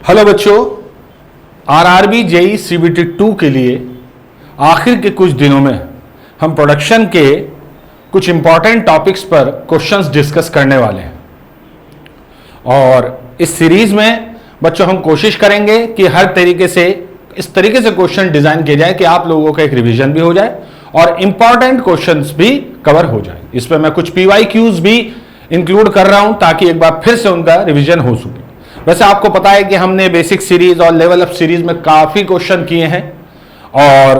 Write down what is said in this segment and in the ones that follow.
Hello बच्चों, RRB JE CBT 2 के लिए आखिर के कुछ दिनों में हम प्रोडक्शन के कुछ इंपॉर्टेंट टॉपिक्स पर क्वेश्चंस डिस्कस करने वाले हैं। और इस सीरीज में बच्चों हम कोशिश करेंगे कि हर तरीके से इस तरीके से क्वेश्चन डिजाइन किए जाए कि आप लोगों का एक रिवीजन भी हो जाए और इंपॉर्टेंट क्वेश्चंस भी कवर हो जाए। इसमें मैं कुछ पीवाईक्यूज भी इंक्लूड कर रहा हूं ताकि एक बार फिर से उनका रिवीजन हो सके। वैसे आपको पता है कि हमने बेसिक सीरीज और लेवल अप सीरीज में काफी क्वेश्चन किए हैं और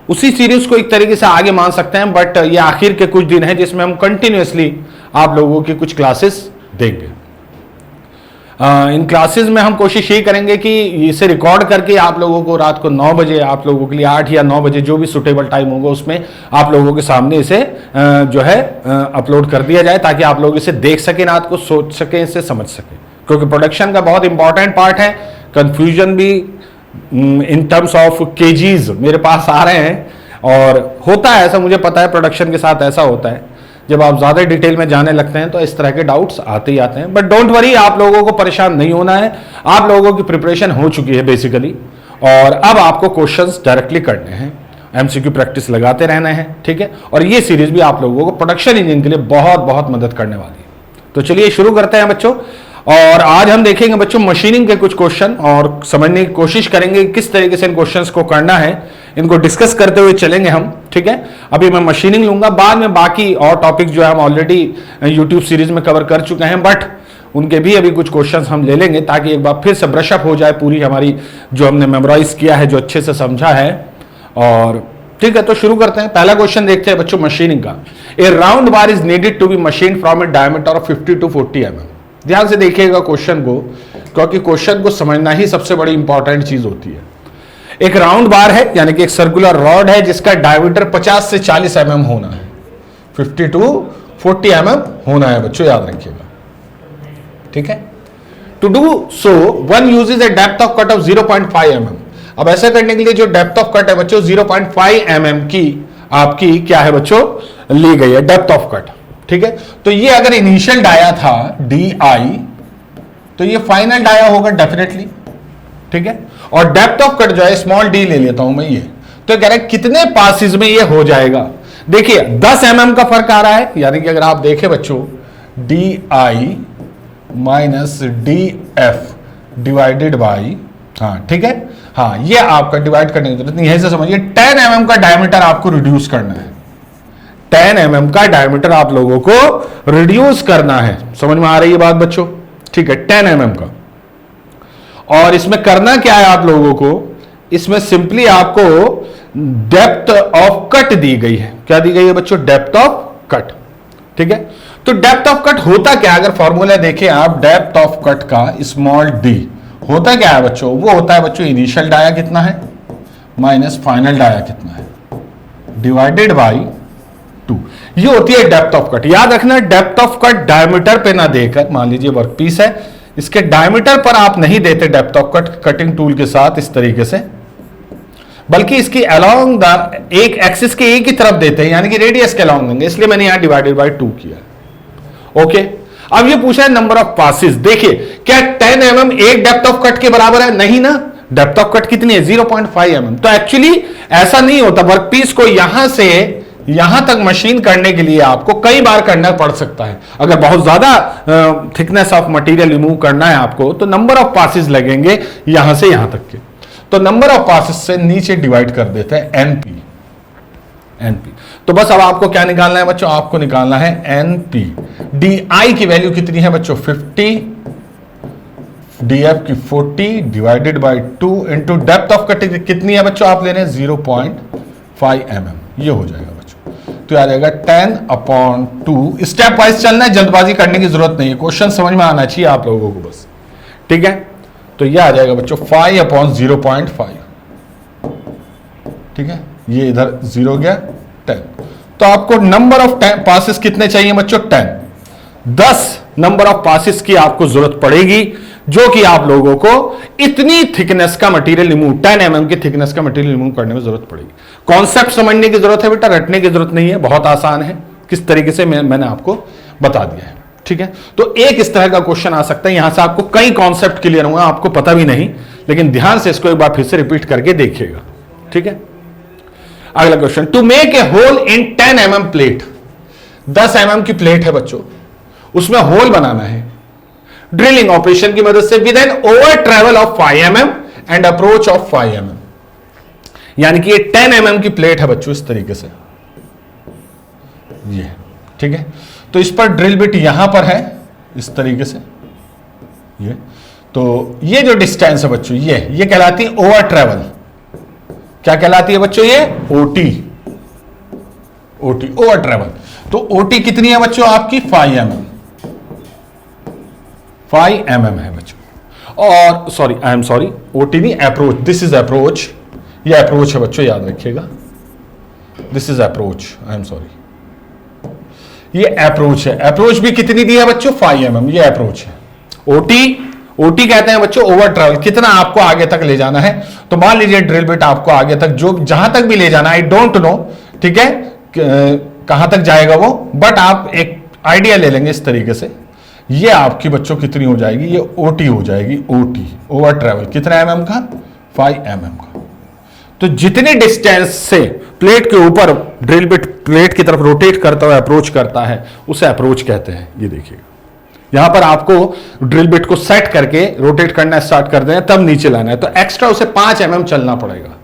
उसी सीरीज को एक तरीके से आगे मान सकते हैं, बट ये आखिर के कुछ दिन हैं जिसमें हम कंटिन्यूअसली आप लोगों की कुछ क्लासेस देंगे। इन क्लासेस में हम कोशिश यही करेंगे कि इसे रिकॉर्ड करके आप लोगों को रात को 9 बजे, आप लोगों के लिए 8 या 9 बजे जो भी सुटेबल टाइम होगा उसमें आप लोगों के सामने इसे जो है अपलोड कर दिया जाए ताकि आप लोग इसे देख सकें, रात को सोच सकें, इसे समझ सकें, क्योंकि प्रोडक्शन का बहुत इंपॉर्टेंट पार्ट है। कंफ्यूजन भी इन टर्म्स ऑफ केजीज मेरे पास आ रहे हैं और होता है ऐसा, मुझे पता है प्रोडक्शन के साथ ऐसा होता है। जब आप ज्यादा डिटेल में जाने लगते हैं तो इस तरह के डाउट्स आते ही आते हैं, बट डोंट वरी, आप लोगों को परेशान नहीं होना है। आप लोगों की प्रिपरेशन हो चुकी है बेसिकली और अब आपको क्वेश्चंस डायरेक्टली करने हैं, एमसीक्यू प्रैक्टिस लगाते रहना है, ठीक है। और ये सीरीज भी आप लोगों को प्रोडक्शन इंजन के लिए बहुत बहुत मदद करने वाली है। तो चलिए शुरू करते हैं बच्चों। और आज हम देखेंगे बच्चों मशीनिंग के कुछ क्वेश्चन और समझने की कोशिश करेंगे किस तरीके से इन क्वेश्चंस को करना है, इनको डिस्कस करते हुए चलेंगे हम, ठीक है। अभी मैं मशीनिंग लूंगा, बाद में बाकी और टॉपिक जो है हम ऑलरेडी यूट्यूब सीरीज में कवर कर चुके हैं, बट उनके भी अभी कुछ क्वेश्चंस हम ले लेंगे ताकि एक बार फिर से ब्रशअप हो जाए पूरी हमारी जो हमने मेमोराइज किया है, जो अच्छे से समझा है। और ठीक है, तो शुरू करते हैं। पहला क्वेश्चन देखते हैं बच्चों मशीनिंग का। A round bar is needed to be machine from a diameter of 50 to 40 mm। ध्यान से देखिएगा क्वेश्चन को, क्योंकि क्वेश्चन को समझना ही सबसे बड़ी इंपॉर्टेंट चीज होती है। एक राउंड बार है, यानी कि एक सर्कुलर रॉड है जिसका डायमीटर 50 से 40 mm होना है, 50 to 40 mm होना है बच्चों, याद रखिएगा, ठीक है। To do so one uses a depth of cut of 0.5 mm। अब ऐसा करने के लिए जो डेप्थ ऑफ कट है बच्चों 0.5 mm की आपकी क्या है बच्चों, ली गई है डेप्थ ऑफ कट, ठीक है। तो ये अगर इनिशियल डाया था DI तो ये फाइनल डाया होगा डेफिनेटली, ठीक है। और डेप्थ ऑफ कट जो है स्मॉल d ले लेता हूं मैं, ये तो कह रहा है कितने पासिस में ये हो जाएगा। देखिए 10 mm का फर्क आ रहा है, यानी कि अगर आप देखें बच्चों DI minus DF divided by, हाँ ठीक है, हाँ ये आपका डिवाइड करने की जरूरत नहीं है, ऐसे समझिए 10 mm का डायमीटर आपको रिड्यूस करना है, 10 mm का डायमीटर आप लोगों को रिड्यूस करना है। समझ में आ रही है बात बच्चों, ठीक है, 10 mm का। और इसमें करना क्या है आप लोगों को, इसमें सिंपली आपको डेप्थ ऑफ कट दी गई है। क्या दी गई है बच्चों, डेप्थ ऑफ कट, ठीक है। तो डेप्थ ऑफ कट होता क्या है, अगर फॉर्मूला देखें आप डेप्थ ऑफ कट का स्मॉल d होता क्या है बच्चों, वो होता है बच्चों इनिशियल डाया कितना है माइनस फाइनल डाया कितना है डिवाइडेड बाई 2। ये होती है डेप्थ ऑफ कट। याद रखना डेप्थ ऑफ कट डायमीटर पे ना देकर, मान लीजिए वर्कपीस है, इसके डायमीटर पर आप नहीं देते depth of cut cutting tool के साथ इस तरीके से, बल्कि इसकी अलोंग द एक एक्सिस के एक ही तरफ देते हैं, यानी कि रेडियस के अलोंग देंगे, इसलिए मैंने यहां डिवाइडेड बाई 2 किया। ओके, अब ये पूछा है नंबर ऑफ पासिस। देखिए क्या 10 mm एक डेप्थ ऑफ कट के बराबर है, नहीं ना, डेप्थ ऑफ कट कितनी है 0.5 mm। तो एक्चुअली ऐसा नहीं होता, वर्कपीस को यहां से यहां तक मशीन करने के लिए आपको कई बार करना पड़ सकता है। अगर बहुत ज्यादा थिकनेस ऑफ मटेरियल रिमूव करना है आपको तो नंबर ऑफ पासिस लगेंगे यहां से यहां तक के। तो नंबर ऑफ पासिस से नीचे डिवाइड कर देते हैं NP। तो बस अब आपको क्या निकालना है बच्चों, आपको निकालना है NP। DI की वैल्यू कितनी है बच्चों 50, DF की 40 divided by 2 into depth of cut कितनी है बच्चों, आप ले रहे हैं 0.5 mm। ये हो जाएगा बच्चों, तो आ जाएगा 10/2। स्टेप वाइज चलना है, जल्दबाजी करने की जरूरत नहीं है, क्वेश्चन समझ में आना चाहिए आप लोगों को बस, ठीक है। तो ये आ जाएगा बच्चों 5/0.5, ठीक है। ये इधर 0 गया 10। तो आपको नंबर ऑफ पासिस कितने चाहिए बच्चों, 10 नंबर ऑफ पासिस की आपको जरूरत पड़ेगी, जो कि आप लोगों को इतनी थिकनेस का मटेरियल रिमूव, 10 mm की थिकनेस का मटेरियल रिमूव करने में जरूरत पड़ेगी। कॉन्सेप्ट समझने की जरूरत है बेटा, रटने की जरूरत नहीं है, बहुत आसान है, किस तरीके से मैंने आपको बता दिया है, ठीक है, तो एक इस तरह का क्वेश्चन आ सकता है। यहां से आपको कई कॉन्सेप्ट क्लियर होंगे, आपको पता भी नहीं, लेकिन ध्यान से इसको एक बार फिर से रिपीट करके देखिएगा। ठीक है, अगला question, to make a hole in 10 mm plate, 10 mm की प्लेट है बच्चों, उसमें होल बनाना है ड्रिलिंग ऑपरेशन की मदद से with an over travel of 5 mm and approach of 5 mm। यानी कि ये 10 mm की प्लेट है बच्चों, इस तरीके से ये, ठीक है, तो इस पर ड्रिल बिट यहां पर है इस तरीके से ये, तो ये जो डिस्टेंस है बच्चों, ये कहलाती है ओवर ट्रेवल। क्या कहलाती है बच्चों? ये ओटी, ओवर ट्रेवल। तो ओटी कितनी है बच्चों आपकी? 5 mm, 5 mm है बच्चों। और sorry, I am sorry, OT नहीं, अप्रोच, दिस इज अप्रोच, ये अप्रोच है बच्चों, याद रखिएगा, this is approach, I am sorry, ये अप्रोच है। अप्रोच भी कितनी दी है बच्चों? 5 mm, ये अप्रोच है। ओटी कहते हैं बच्चों ओवर ट्रेवल, कितना आपको आगे तक ले जाना है। तो मान लीजिए ड्रिल बिट आपको आगे तक, जो जहां तक भी ले जाना, आई डोंट नो, ठीक है, कहां तक जाएगा वो, बट आप एक आइडिया ले लेंगे इस तरीके से। ये आपकी बच्चों कितनी हो जाएगी? ये ओटी हो जाएगी, ओटी, ओवर ट्रेवल, कितना mm का? 5 mm का। तो जितनी डिस्टेंस से प्लेट के ऊपर ड्रिल बिट प्लेट की तरफ रोटेट करता हुआ अप्रोच करता है, उसे अप्रोच कहते हैं। ये देखिएगा, यहां पर आपको ड्रिल बिट को सेट करके रोटेट करना स्टार्ट कर दें, तब नीचे लाना है, तो एक्स्ट्रा उसे 5 mm चलना पड़ेगा।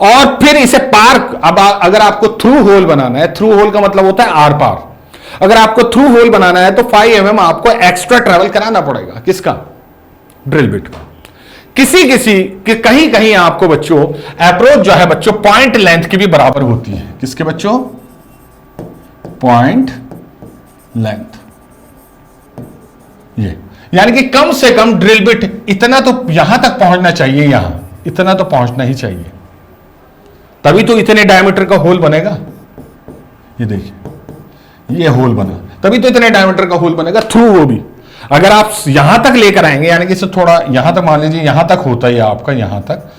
और फिर इसे पार, अब अगर आपको थ्रू होल बनाना है, थ्रू होल का मतलब होता है आर पार, अगर आपको थ्रू होल बनाना है तो 5 mm आपको एक्स्ट्रा ट्रेवल कराना पड़ेगा। किसका? ड्रिल बिट का। कहीं कहीं आपको बच्चों अप्रोच जो है बच्चों पॉइंट लेंथ की भी बराबर होती है। किसके बच्चों? Point length. ये यानी कि कम से कम ड्रिल बिट इतना तो यहां तक पहुंचना चाहिए, यहां इतना तो पहुंचना ही चाहिए, तभी तो इतने डायमीटर का होल बनेगा। ये देखिए, ये होल बना, तभी तो इतने डायमीटर का होल बनेगा, थ्रू वो भी। अगर आप यहां तक लेकर आएंगे, यानी कि इसे थोड़ा यहां तक, मान लीजिए यहां तक होता है आपका, यहां तक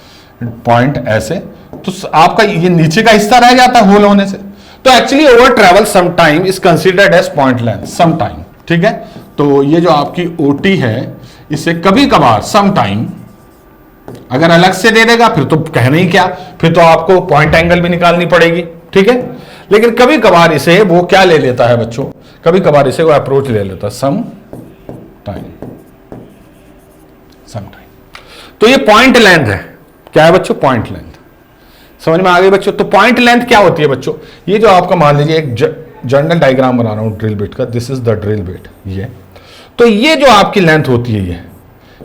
पॉइंट ऐसे, तो आपका ये नीचे का हिस्सा रह जाता है होल होने से। तो actually over travel some time is considered as point length, some time, ठीक है। तो ये जो आपकी ओटी है, इसे कभी कभार सम टाइम अगर अलग से दे देगा फिर तो कहना ही क्या, फिर तो आपको पॉइंट एंगल भी निकालनी पड़ेगी, ठीक है। लेकिन कभी कभार इसे वो क्या ले लेता है बच्चों, कभी कभार इसे वो अप्रोच ले लेता है, सम टाइम। तो ये पॉइंट लेंथ है, क्या है बच्चों? Point length. समझ में आ गई बच्चों? तो पॉइंट लेंथ क्या होती है बच्चों? ये जो आपका मान लीजिए एक जर्नल डायग्राम बना रहा हूं ड्रिल बिट का, this is the drill bit, ये तो ये जो आपकी लेंथ होती है,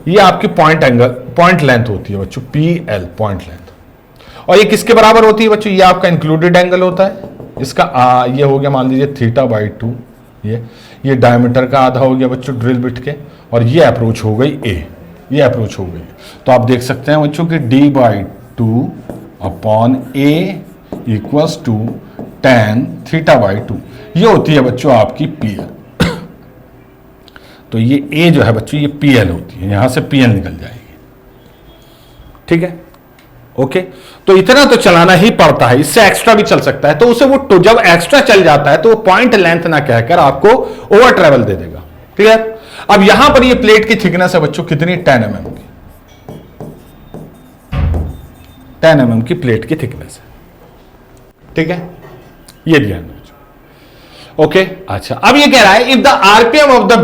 ये आपकी पॉइंट एंगल, पॉइंट लेंथ होती है बच्चों, PL, पॉइंट लेंथ। और ये किसके बराबर होती है बच्चों? ये आपका इंक्लूडेड एंगल होता है, इसका ये हो गया मान लीजिए θ/2, ये डायमीटर का आधा हो गया बच्चों ड्रिल बिट के, और ये अप्रोच हो गई A, ये अप्रोच हो गई। तो आप देख सकते हैं बच्चों कि D/2 upon A equals to tan θ/2, ये होती है बच्चों आपकी PL। तो ये A जो है बच्चों, ये PL होती है, यहां से PL निकल जाएगी, ठीक है, ओके। तो इतना तो चलाना ही पड़ता है, इससे एक्स्ट्रा भी चल सकता है। तो उसे वो तो जब एक्स्ट्रा चल जाता है तो वो पॉइंट लेंथ ना कहकर आपको ओवर ट्रेवल दे देगा, ठीक है। अब यहां पर ये प्लेट की थिकनेस है बच्चों कितनी? 10 mm की, 10 mm की प्लेट की थिकनेस है, ठीक है, ये दिया है बच्चों, ओके। अच्छा, अब ये कह रहा है if the RPM of the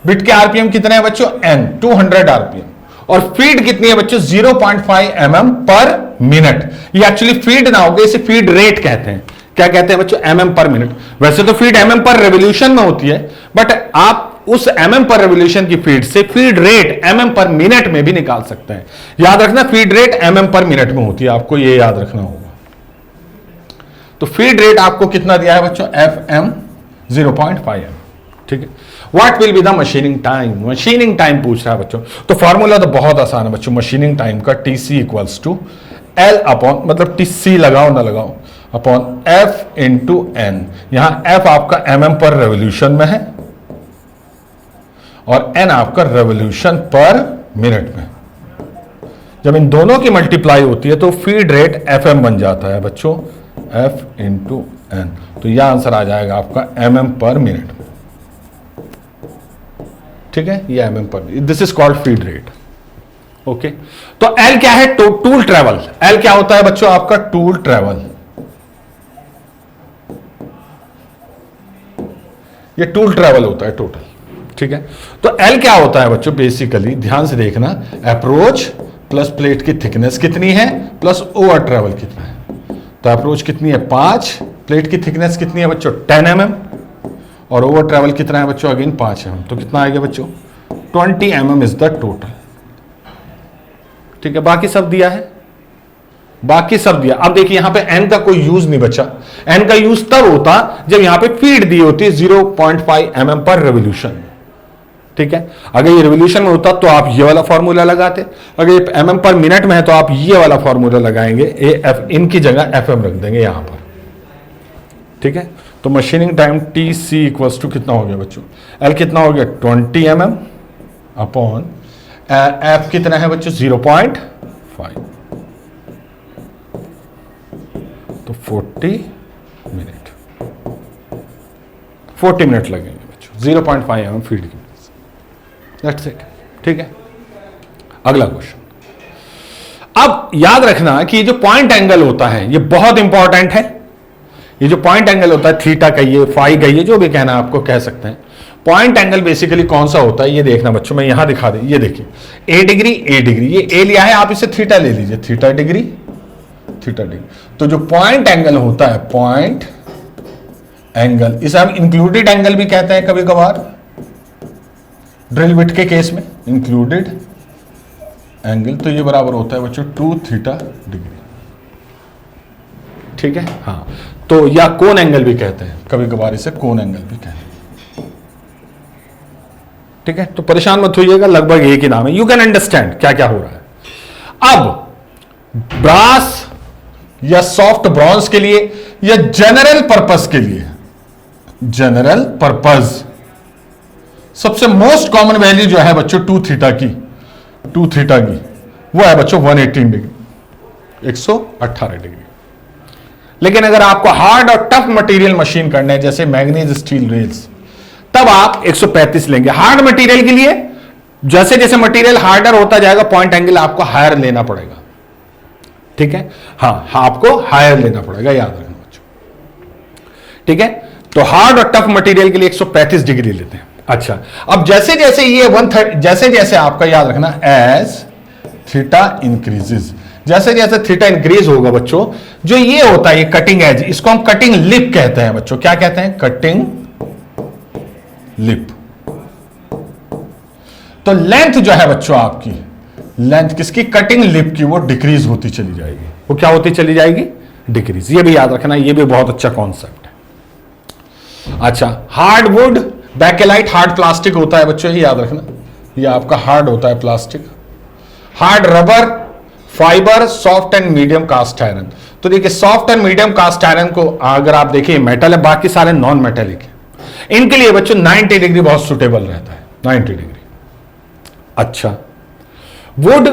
bit के आरपीएम कितने हैं बच्चों? N, 200 आरपीएम, और फीड कितनी है बच्चों? 0.5 mm पर मिनट। ये एक्चुअली फीड ना होगा, इसे फीड रेट कहते हैं। क्या कहते हैं बच्चों? mm पर मिनट। वैसे तो फीड mm पर रेवोल्यूशन में होती है, बट आप उस mm पर रेवोल्यूशन की फीड से फीड रेट mm पर मिनट में भी निकाल सकते हैं। याद रखना, फीड रेट mm पर मिनट में होती है, आपको ये याद रखना होगा। तो फीड रेट आपको कितना दिया है बच्चों? FM 0.5 m, ठीक है। What will be the machining time? Machining time पूछ रहा है बच्चों, तो फॉर्मूला तो बहुत आसान है बच्चों, मशीनिंग टाइम का TC equals to L upon, मतलब TC लगाओ ना लगाओ, अपॉन F इंटू N। यहां F आपका mm पर रेवोल्यूशन में है और N आपका रेवोल्यूशन पर मिनट में। जब इन दोनों की मल्टीप्लाई होती है तो फीड रेट FM बन जाता है बच्चों, F इंटू N। तो यह आंसर आ जाएगा आपका mm पर मिनट में, ठीक है, ये mm पर, this is called feed rate. Okay, तो L क्या है? Tool travel. L क्या होता है बच्चों? आपका टूल ट्रेवल। ये टूल ट्रेवल होता है टोटल, ठीक है। तो L क्या होता है बच्चों? बेसिकली ध्यान से देखना, अप्रोच प्लस प्लेट की थिकनेस कितनी है प्लस ओवर ट्रेवल कितना है। तो अप्रोच कितनी है? 5, प्लेट की थिकनेस कितनी है बच्चों? 10 mm, और ओवर ट्रेवल कितना है बच्चों? Again 5 mm। तो कितना आएगा बच्चों? 20 mm इज द टोटल, ठीक है। बाकी सब दिया है, बाकी सब दिया। अब देखिए यहां पे n का कोई यूज नहीं बचा। n का यूज तब होता जब यहां पे फीड दी होती 0.5 mm पर रेवोल्यूशन, ठीक है। अगर ये रेवोल्यूशन में होता तो आप ये वाला फॉर्मूला लगाते, अगर ये mm पर मिनट में है तो आप ये वाला फॉर्मूला लगाएंगे, इनकी जगह fm रख देंगे यहां पर, ठीक है। तो machining time TC equals to कितना हो गया बच्चों? L कितना हो गया? 20 mm अपॉन F कितना है बच्चों? 0.5, तो 40 मिनट, 40 मिनट लगेंगे बच्चों 0.5 mm फीड की, दैट्स इट, ठीक है। अगला क्वेश्चन। अब याद रखना कि ये जो पॉइंट एंगल होता है ये बहुत इंपॉर्टेंट है। ये जो पॉइंट एंगल होता है, थीटा कहिए, फाई कहिए, जो भी कहना आपको कह सकते हैं। पॉइंट एंगल बेसिकली कौन सा होता है ये देखना बच्चों, मैं यहां दिखा दे, ये देखिए ए डिग्री, ए डिग्री, ये ए लिया है, आप इसे थीटा ले लीजिए, थीटा डिग्री, थीटा डिग्री। तो जो पॉइंट एंगल होता है, पॉइंट एंगल, इसे हम इंक्लूडेड एंगल भी कहते हैं कभी कभार, ड्रिल बिट के केस में इंक्लूडेड एंगल, तो ये बराबर होता है बच्चों 2 थीटा डिग्री, ठीक है। हाँ, तो या कोन एंगल भी कहते हैं कभी कभार, इसे कोन एंगल भी कहते हैं, ठीक है। तो परेशान मत होइएगा, लगभग एक ही नाम है, यू कैन अंडरस्टैंड क्या क्या हो रहा है। अब ब्रास या सॉफ्ट ब्रॉन्ज के लिए या जनरल पर्पस के लिए, जनरल पर्पस सबसे मोस्ट कॉमन वैल्यू जो है बच्चों 2 थीटा की, 2 थीटा की, वो है बच्चों 118 डिग्री, 118 डिग्री। लेकिन अगर आपको हार्ड और टफ मटेरियल मशीन करना है जैसे मैग्नीज स्टील रेल्स, तब आप 135 लेंगे। हार्ड मटेरियल के लिए जैसे जैसे मटेरियल हार्डर होता जाएगा पॉइंट एंगल आपको हायर लेना पड़ेगा, ठीक है। हाँ, आपको हायर लेना पड़ेगा, याद रखना बच्चों, ठीक है। तो हार्ड और टफ मटेरियल के लिए 135 डिग्री लेते हैं। अच्छा, अब जैसे जैसे ये 130, जैसे जैसे आपका याद रखना, एज थीटा इंक्रीजेस, जैसे जैसे थीटा इंक्रीज होगा बच्चों, जो ये होता है ये कटिंग एज, इसको हम कटिंग लिप कहते हैं बच्चों। क्या कहते हैं? Cutting lip. तो लेंथ जो है बच्चों आपकी, लेंथ किसकी? कटिंग लिप की, वो डिक्रीज होती चली जाएगी। वो क्या होती चली जाएगी? डिक्रीज। ये भी याद रखना, ये भी बहुत अच्छा कॉन्सेप्ट है। अच्छा, hard would, Bakelite hard plastic होता है बच्चों, ये याद रखना, ये आपका हार्ड होता है plastic. Hard rubber, fibre, soft and medium cast iron. तो देखिए soft and medium cast iron को अगर आप देखिए मेटल है, बाकी सारे नॉन मेटेलिक है। इनके लिए बच्चों 90 डिग्री बहुत सुटेबल रहता है, 90 डिग्री। अच्छा, would,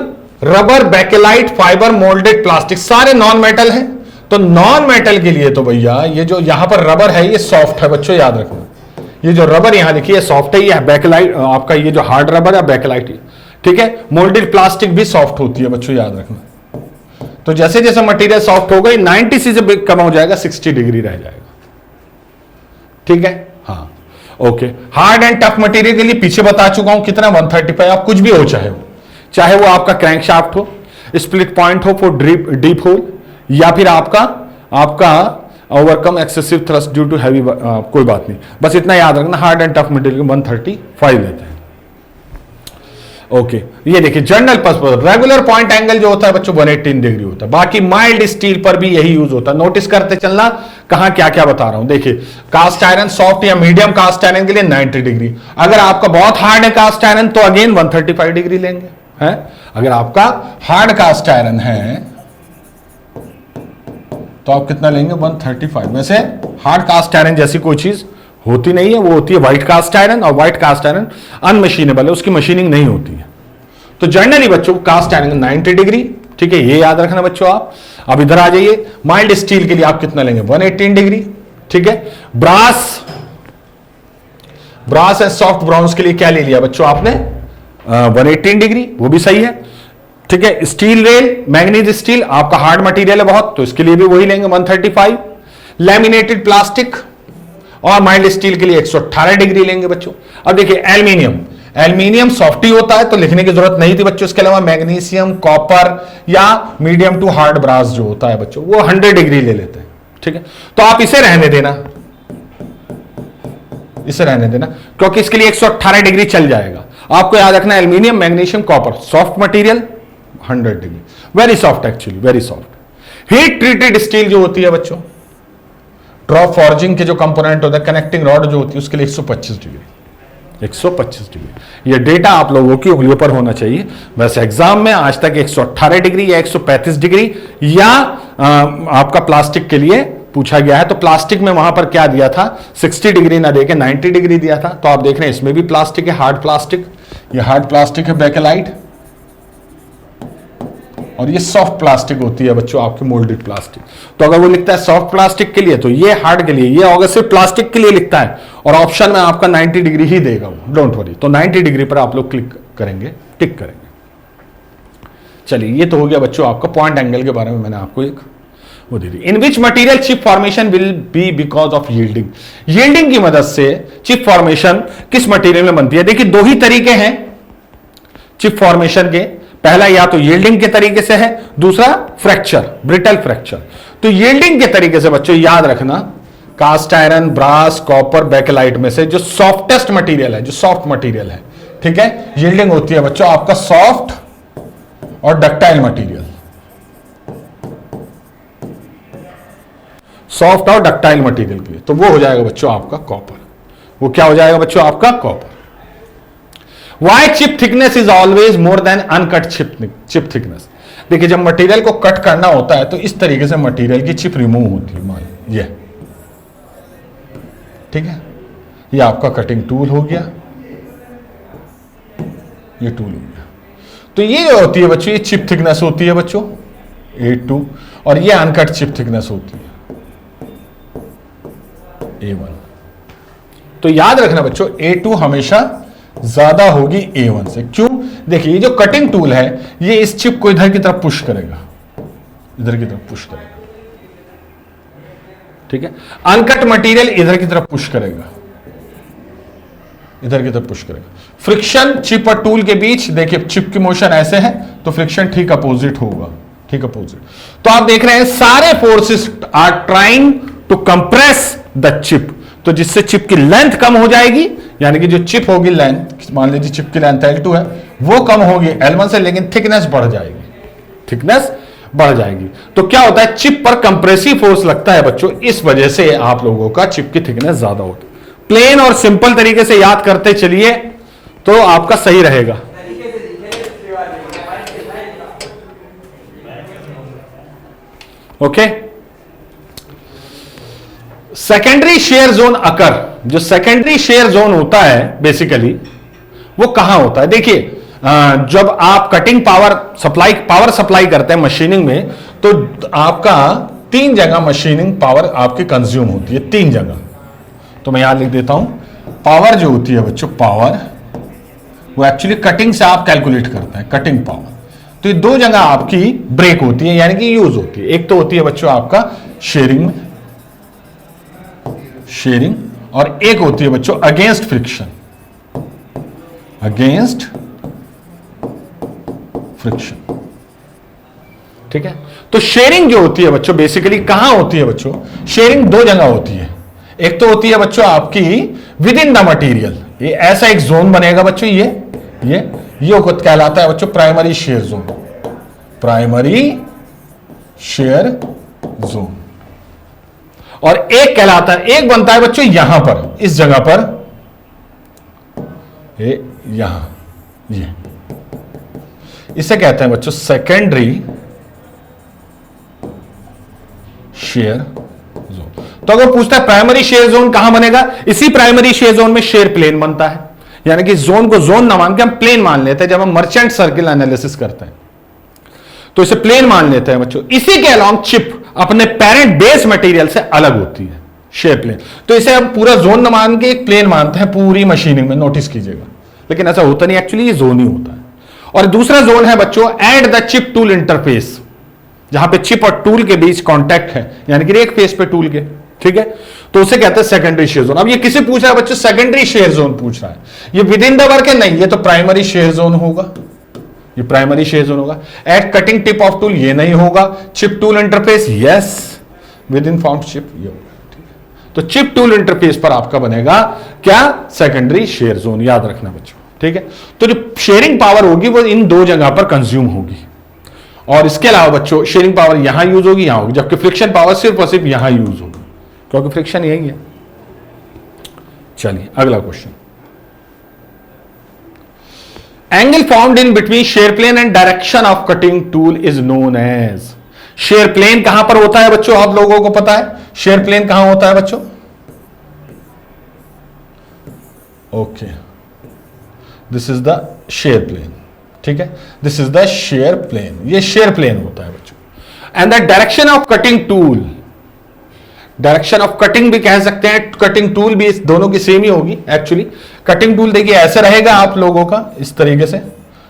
rubber, Bakelite, fibre, moulded plastic सारे नॉन मेटल हैं। तो नॉन मेटल के लिए तो भैया ये जो यहां पर रबर है ये सॉफ्ट है बच्चों, याद रखना। ये जो रबर यहां देखिए सॉफ्ट है, ये बैकेलाइट आपका, ये जो हार्ड रबर है बैकेलाइट, ठीक है। मोल्डेड प्लास्टिक भी सॉफ्ट होती है बच्चों, याद रखना। तो जैसे जैसे मटेरियल सॉफ्ट होगा 90 से कम हो जाएगा, 60 डिग्री रह जाएगा, ठीक है। हाँ, okay. Hard and tough material के लिए पीछे बता चुका हूं कितना, 135। आप कुछ भी हो, चाहे वो आपका क्रैंक शाफ्ट हो, स्प्लिट पॉइंट हो फॉर डीप होल, या फिर आपका overcome excessive thrust due to heavy, कोई बात नहीं, बस इतना याद रखना। हार्ड एंड टफ मटेरियल 135 लेते हैं। ओके, ये देखिए general purpose regular point angle जो होता है बच्चों 118 डिग्री होता है। बाकी माइल्ड स्टील पर भी यही यूज होता है। नोटिस करते चलना कहां क्या क्या बता रहा हूं। देखिए कास्ट आयरन, सॉफ्ट या मीडियम कास्ट आयरन के लिए 90 डिग्री। अगर आपका बहुत हार्ड है कास्ट आयरन तो अगेन 135 डिग्री लेंगे, है। अगर आपका हार्ड कास्ट आयरन है तो आप कितना लेंगे? 135। वैसे हार्ड कास्ट आयरन जैसी कोई चीज होती नहीं है, वो होती है व्हाइट कास्ट आयरन, और व्हाइट कास्ट आयरन अनमशीनेबल है, उसकी मशीनिंग नहीं होती है। तो जनरली बच्चों कास्ट आयरन 90 डिग्री, ठीक है, ये याद रखना बच्चों आप। अब इधर आ जाइए, माइल्ड स्टील के लिए आप कितना लेंगे? 118 डिग्री, ठीक है। Brass, brass and soft bronze के लिए क्या ले लिया बच्चों आपने? 118 डिग्री, वो भी सही है। ठीक है, स्टील रेल, मैग्नीज स्टील आपका हार्ड मटेरियल है बहुत, तो इसके लिए भी वही लेंगे 135। लैमिनेटेड प्लास्टिक और माइल्ड स्टील के लिए 118 डिग्री लेंगे बच्चों। अब देखिए एल्यूमिनियम, एल्यूमिनियम सॉफ्ट ही होता है तो लिखने की जरूरत नहीं थी बच्चों। इसके अलावा मैग्नीशियम, कॉपर या मीडियम टू हार्ड ब्रास जो होता है बच्चों वो 100 डिग्री ले लेते हैं। ठीक है, तो आप इसे रहने देना, इसे रहने देना क्योंकि इसके लिए 118 डिग्री चल जाएगा। आपको याद रखना aluminium, magnesium, copper soft material 100 degree, very soft actually, very soft. Heat treated steel जो होती है बच्चों, ड्रॉप फॉर्जिंग के जो कंपोनेंट होता है, कनेक्टिंग रॉड जो होती है उसके लिए 125 डिग्री, 125 डिग्री। ये डेटा आप लोगों की उंगलियों पर होना चाहिए। वैसे एग्जाम में आज तक 118 डिग्री या 135 डिग्री या आपका प्लास्टिक के लिए पूछा गया है। तो प्लास्टिक में वहां पर क्या दिया था, 60 डिग्री ना देके 90 डिग्री दिया था। तो आप देख रहे हैं इसमें भी प्लास्टिक है, हार्ड प्लास्टिक। ये हार्ड प्लास्टिक है बेकेलाइट, और ये सॉफ्ट प्लास्टिक होती है बच्चों आपकी मोल्डेड प्लास्टिक। तो अगर वो लिखता है सॉफ्ट प्लास्टिक के लिए तो ये हार्ड के लिए, ये अगर सिर्फ प्लास्टिक के लिए लिखता है और ऑप्शन में आपका 90 डिग्री ही देगा वो, डोंट वरी। तो 90 डिग्री पर आप लोग क्लिक करेंगे, टिक करेंगे। चलिए ये तो हो गया बच्चों आपका पॉइंट एंगल के बारे में, मैंने आपको एक वो दे दी। In which material chip formation will be because of yielding, yielding की मदद से चिप फॉर्मेशन किस मटेरियल में बनती है? देखिए दो ही तरीके हैं चिप फॉर्मेशन के, पहला या तो यील्डिंग के तरीके से है, दूसरा फ्रैक्चर, ब्रिटल फ्रैक्चर। तो यील्डिंग के तरीके से बच्चों याद रखना, cast iron, brass, copper, bakelite में से जो सॉफ्टेस्ट मटेरियल है, जो सॉफ्ट मटेरियल है, ठीक है, यील्डिंग होती है बच्चों आपका सॉफ्ट और डक्टाइल मटेरियल, सॉफ्ट और डक्टाइल मटेरियल के लिए। तो वो हो जाएगा बच्चों आपका कॉपर। वो क्या हो जाएगा बच्चों आपका copper. Why chip thickness is always more than uncut chip thickness? देखिए जब मटेरियल को कट करना होता है तो इस तरीके से मटेरियल की चिप रिमूव होती है, मान ये, ठीक है, ये आपका कटिंग टूल हो गया, ये टूल हो गया। तो ये जो होती है बच्चों ये चिप थिकनेस होती है बच्चों A2, और ये अनकट चिप थिकनेस होती है A1। तो याद रखना बच्चों A2 हमेशा ज्यादा होगी A1 से। क्यों? देखिए ये जो कटिंग टूल है ये इस चिप को इधर की तरफ पुश करेगा, इधर की तरफ पुश करेगा, ठीक है। अनकट मटेरियल इधर की तरफ पुश करेगा, इधर की तरफ पुश करेगा। फ्रिक्शन चिप और टूल के बीच, देखिए चिप की मोशन ऐसे है तो फ्रिक्शन ठीक अपोजिट होगा, ठीक अपोजिट। तो आप देख रहे हैं सारे forces are trying to compress the chip, तो जिससे चिप की लेंथ कम हो जाएगी, यानी कि जो चिप होगी लेंथ, मान लीजिए चिप की लेंथ L2 है, वो कम होगी L1 से, लेकिन थिकनेस बढ़ जाएगी, थिकनेस बढ़ जाएगी। तो क्या होता है, चिप पर कंप्रेसिव फोर्स लगता है बच्चों, इस वजह से आप लोगों का चिप की थिकनेस ज्यादा होती है। प्लेन और सिंपल तरीके से याद करते चलिए तो आपका सही रहेगा। ओके, सेकेंडरी शेयर जोन अकर, जो सेकेंडरी शेयर जोन होता है बेसिकली वो कहां होता है? देखिए जब आप कटिंग पावर सप्लाई करते हैं मशीनिंग में, तो आपका 3 जगह मशीनिंग पावर आपकी कंज्यूम होती है, 3 जगह। तो मैं यहां लिख देता हूं, पावर जो होती है बच्चों, पावर वो एक्चुअली कटिंग से आप कैलकुलेट करते हैं, कटिंग पावर। तो ये 2 जगह आपकी ब्रेक होती है, यानी कि यूज होती है। एक तो होती है बच्चों आपका शेयरिंग में, शेयरिंग, और एक होती है बच्चों अगेंस्ट फ्रिक्शन, अगेंस्ट फ्रिक्शन, ठीक है। तो शेयरिंग जो होती है बच्चों बेसिकली कहां होती है बच्चों? शेयरिंग 2 जगह होती है। एक तो होती है बच्चों आपकी विद इन द मटीरियल, ये ऐसा एक जोन बनेगा बच्चों, ये कहलाता है बच्चों primary shear zone, primary shear zone. और एक कहलाता है, एक बनता है बच्चों यहां पर, इस जगह पर, यहां, ये इसे कहते हैं बच्चों सेकेंडरी शेयर जोन। तो अगर पूछता है प्राइमरी शेयर जोन कहां बनेगा, इसी प्राइमरी शेयर जोन में शेयर प्लेन बनता है, यानी कि जोन को जोन ना मान के हम प्लेन मान लेते हैं जब हम मर्चेंट सर्किल एनालिसिस करते हैं, तो इसे प्लेन मान लेते हैं बच्चों। इसी के अलावा चिप अपने पेरेंट बेस मटेरियल से अलग होती है, शेयर प्लेन। तो इसे हम पूरा जोन न मान के एक प्लेन मानते हैं पूरी मशीनिंग में, नोटिस कीजिएगा, लेकिन ऐसा होता नहीं, एक्चुअली ये जोन ही होता है। और दूसरा जोन है बच्चों at the chip tool interface, जहां पे चिप और टूल के बीच कांटेक्ट है, यानी कि एक फेस पे टूल के, ठीक है, तो उसे कहते हैं सेकेंडरी शेयर जोन। अब ये किसे पूछ रहा है बच्चों? सेकेंडरी शेयर जोन पूछ रहा है। ये विद इन द वर्क है? नहीं, ये तो प्राइमरी शेयर जोन होगा, ये प्राइमरी शेयर जोन होगा। At cutting tip of tool ये नहीं होगा। Chip tool interface yes, within found chip ये होगा। तो चिप टूल इंटरफेस पर आपका बनेगा क्या? सेकेंडरी शेयर जोन, याद रखना बच्चों, ठीक है। तो जो शेयरिंग पावर होगी वो इन दो जगह पर कंज्यूम होगी, और इसके अलावा बच्चों शेयरिंग पावर यहां यूज होगी, यहां होगी, जबकि फ्रिक्शन पावर सिर्फ और सिर्फ यहां यूज होगी, क्योंकि फ्रिक्शन यही है। चलिए अगला question, angle found in between shear plane and direction of cutting tool is known as. Shear plane कहां पर होता है बच्चों? आप लोगों को पता है शेयर प्लेन कहां होता है बच्चों? Okay, this is the shear plane, ठीक है, this is the shear plane, ये शेयर प्लेन होता है बच्चों। And the direction of cutting tool, direction of cutting भी कह सकते हैं, कटिंग टूल भी, इस दोनों की सेम ही होगी एक्चुअली। कटिंग टूल देखिए ऐसे रहेगा आप लोगों का इस तरीके से,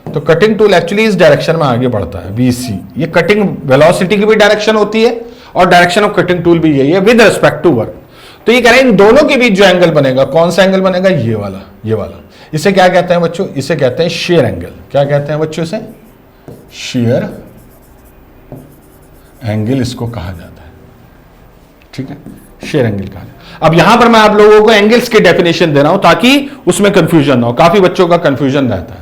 तो कटिंग टूल एक्चुअली इस डायरेक्शन में आगे बढ़ता है, BC। ये कटिंग वेलोसिटी की भी डायरेक्शन होती है और डायरेक्शन ऑफ कटिंग टूल भी यही है विद रिस्पेक्ट टू वर्क। तो ये कह रहे हैं इन दोनों के बीच जो एंगल बनेगा, कौन सा एंगल बनेगा? ये वाला, ये वाला। इसे क्या कहते हैं बच्चों? इसे कहते हैं शेयर एंगल। क्या कहते हैं बच्चों? इसे शेयर एंगल इसको कहा जाता है, ठीक है, शेयर एंगल कहा जाता है। अब यहां पर मैं आप लोगों को एंगल्स की डेफिनेशन दे रहा हूं ताकि उसमें कंफ्यूजन ना हो, काफी बच्चों का कंफ्यूजन रहता है।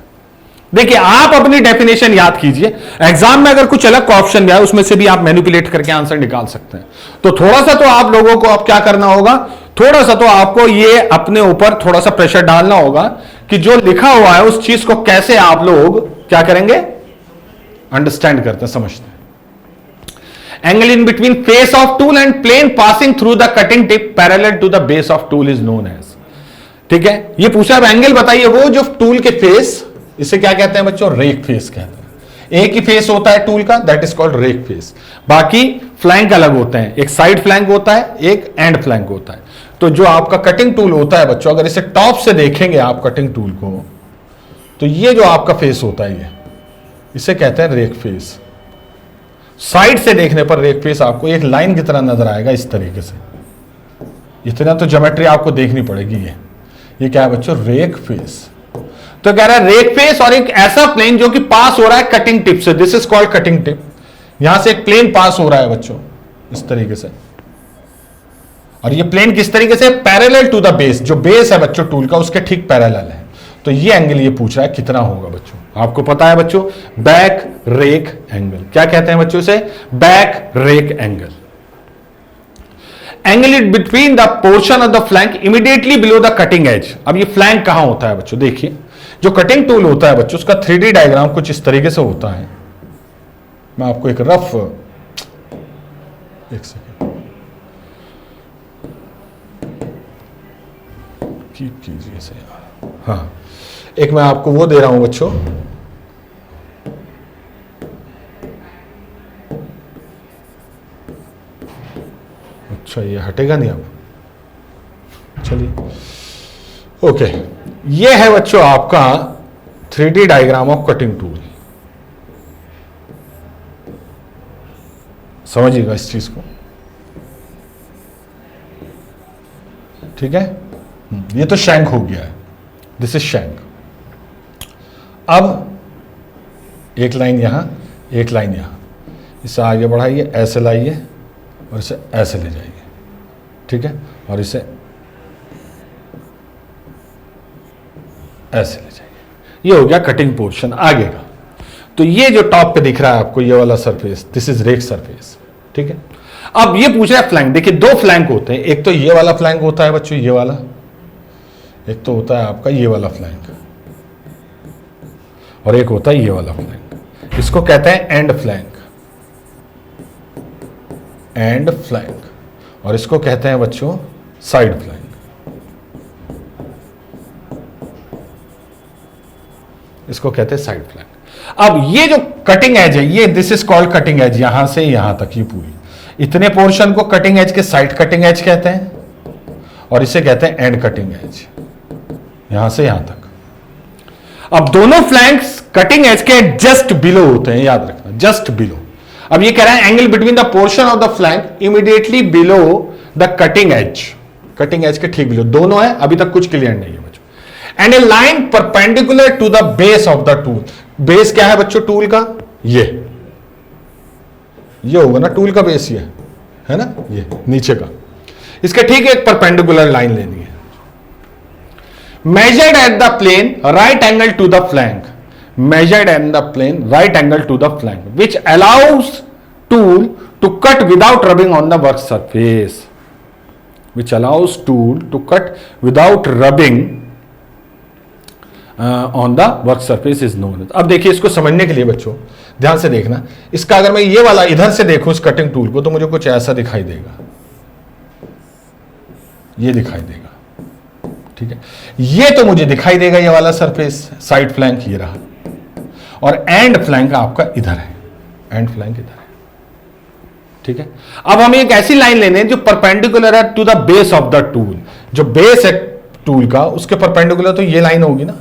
देखिए आप अपनी डेफिनेशन याद कीजिए, एग्जाम में अगर कुछ अलग का ऑप्शन गया उसमें से भी आप मैनिपुलेट करके आंसर निकाल सकते हैं। तो थोड़ा सा तो आप लोगों को अब क्या करना होगा, थोड़ा सा तो आपको ये अपने ऊपर थोड़ा सा प्रेशर डालना होगा कि जो लिखा हुआ है उस चीज को कैसे आप लोग क्या करेंगे, अंडरस्टैंड करते हैं, समझते हैं। Angle in between face of tool and plane passing through the cutting tip parallel to the base of tool is known as, ठीक है। ये पूछा है एंगल बताइए वो जो टूल के फेस, इसे क्या कहते हैं बच्चों? रेक फेस कहते हैं। एक ही फेस होता है टूल का, that is called rake face. बाकी फ्लैंक अलग होते हैं, एक साइड फ्लैंक होता है, एक एंड फ्लैंक होता है। तो जो आपका कटिंग टूल होता है बच्चों, अगर इसे टॉप से देखेंगे आप कटिंग टूल को, तो ये जो आपका फेस होता है, ये इसे कहते हैं रेक फेस। साइड से देखने पर रेक फेस आपको एक लाइन की तरह नजर आएगा इस तरीके से। इतना तो ज्योमेट्री आपको देखनी पड़ेगी। ये क्या है बच्चों? Rake face. तो कह रहा है रेक फेस और एक ऐसा प्लेन जो कि पास हो रहा है कटिंग टिप से, this is called cutting tip. यहां से एक प्लेन पास हो रहा है बच्चों इस तरीके से, और ये प्लेन किस तरीके से? पैरेलल टू द बेस, जो बेस है बच्चों टूल का उसके ठीक पैरेलल है। तो ये एंगल ये पूछ रहा है कितना होगा बच्चों? आपको पता है बच्चों, बैक रेक एंगल। क्या कहते हैं बच्चों से? Back rake angle. Angle it between the portion of the flank immediately below the cutting edge. अब ये फ्लैंक कहां होता है बच्चों? देखिए जो कटिंग टूल होता है बच्चों, उसका 3D डायग्राम कुछ इस तरीके से होता है। मैं आपको एक रफ, एक सेकेंड कीप कीजिए इसे यार। हाँ, एक मैं आपको वो दे रहा हूं बच्चों, अच्छा ये हटेगा नहीं अब, चलिए ओके। ये है बच्चों आपका 3D diagram of cutting tool. समझिएगा इस चीज को, ठीक है। ये तो शैंक हो गया है, दिस इज शैंक। अब एक लाइन यहां, एक लाइन यहां, इसे आगे बढ़ाइए, ऐसे लाइए और इसे ऐसे ले जाइए, ठीक है, और इसे ऐसे ले जाइए। ये हो गया कटिंग पोर्शन आगे का। तो ये जो टॉप पे दिख रहा है आपको, ये वाला surface, this is rake surface, ठीक है। अब ये पूछ रहा है फ्लैंक। देखिए दो फ्लैंक होते हैं, एक तो ये वाला फ्लैंक होता है बच्चों, ये वाला, एक तो होता है आपका ये वाला फ्लैंक, और एक होता है ये वाला फ्लैंक। इसको कहते हैं एंड फ्लैंक, एंड फ्लैंक, और इसको कहते हैं बच्चों साइड फ्लैंक। इसको कहते हैं साइड फ्लैंक। अब ये जो कटिंग एज है, ये this is called cutting edge, यहां से यहां तक, ये पूरी इतने पोर्शन को कटिंग एज के साइड कटिंग एज कहते हैं, और इसे कहते हैं एंड कटिंग एज, यहां से यहां तक। अब दोनों फ्लैंक्स कटिंग एज के जस्ट बिलो होते हैं, याद रखना, जस्ट बिलो। अब ये कह रहा है angle between the portion of the flank immediately below the cutting as, cutting edge के ठीक बिलो, दोनों है, अभी तक कुछ क्लियर नहीं है बच्चों। And a line perpendicular to the base of the tool, base क्या है बच्चों टूल का, ये होगा ना टूल का बेस, ये है ना, ये नीचे का, इसके ठीक एक परपेंडिकुलर लाइन लेनी है। measured at the plane right angle to the flank, measured at the plane right angle to the flank, which allows tool to cut without rubbing on the work surface, which allows tool to cut without rubbing on the work surface is known as। अब देखिए इसको समझने के लिए बच्चों ध्यान से देखना, इसका अगर मैं ये वाला इधर से देखूं इस कटिंग टूल को तो मुझे कुछ ऐसा दिखाई देगा, ये दिखाई देगा, ठीक है, ये तो मुझे दिखाई देगा ये वाला सरफेस, साइड फ्लैंक ये रहा, और एंड फ्लैंक आपका इधर है, एंड फ्लैंक इधर है, ठीक है। अब हमें एक ऐसी लाइन लेने जो परपेंडिकुलर है to the base of the tool, जो बेस है टूल का उसके परपेंडिकुलर तो ये लाइन होगी ना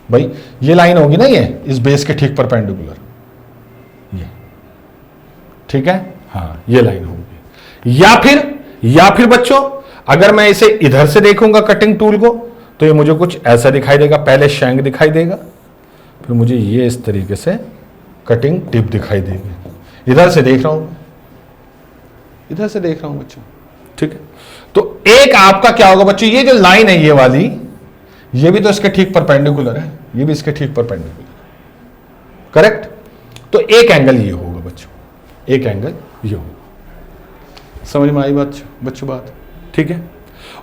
भाई, ये लाइन होगी ना, ये इस बेस के ठीक परपेंडिकुलर, ये ठीक है, हाँ ये लाइन होगी। या फिर बच्चों अगर मैं इसे इधर से देखूंगा कटिंग टूल को तो ये मुझे कुछ ऐसा दिखाई देगा, पहले शैंक दिखाई देगा, फिर मुझे ये इस तरीके से कटिंग टिप दिखाई देगी, इधर से देख रहा हूं, इधर से देख रहा हूं बच्चों, ठीक है। तो एक आपका क्या होगा बच्चों, ये जो लाइन है ये वाली, ये भी तो इसके ठीक परपेंडिकुलर है, ये भी इसके ठीक परपेंडिकुलर है, करेक्ट। तो एक एंगल ये होगा बच्चों, एक एंगल ये होगा, समझ में आई बात बच्चों बात, ठीक है,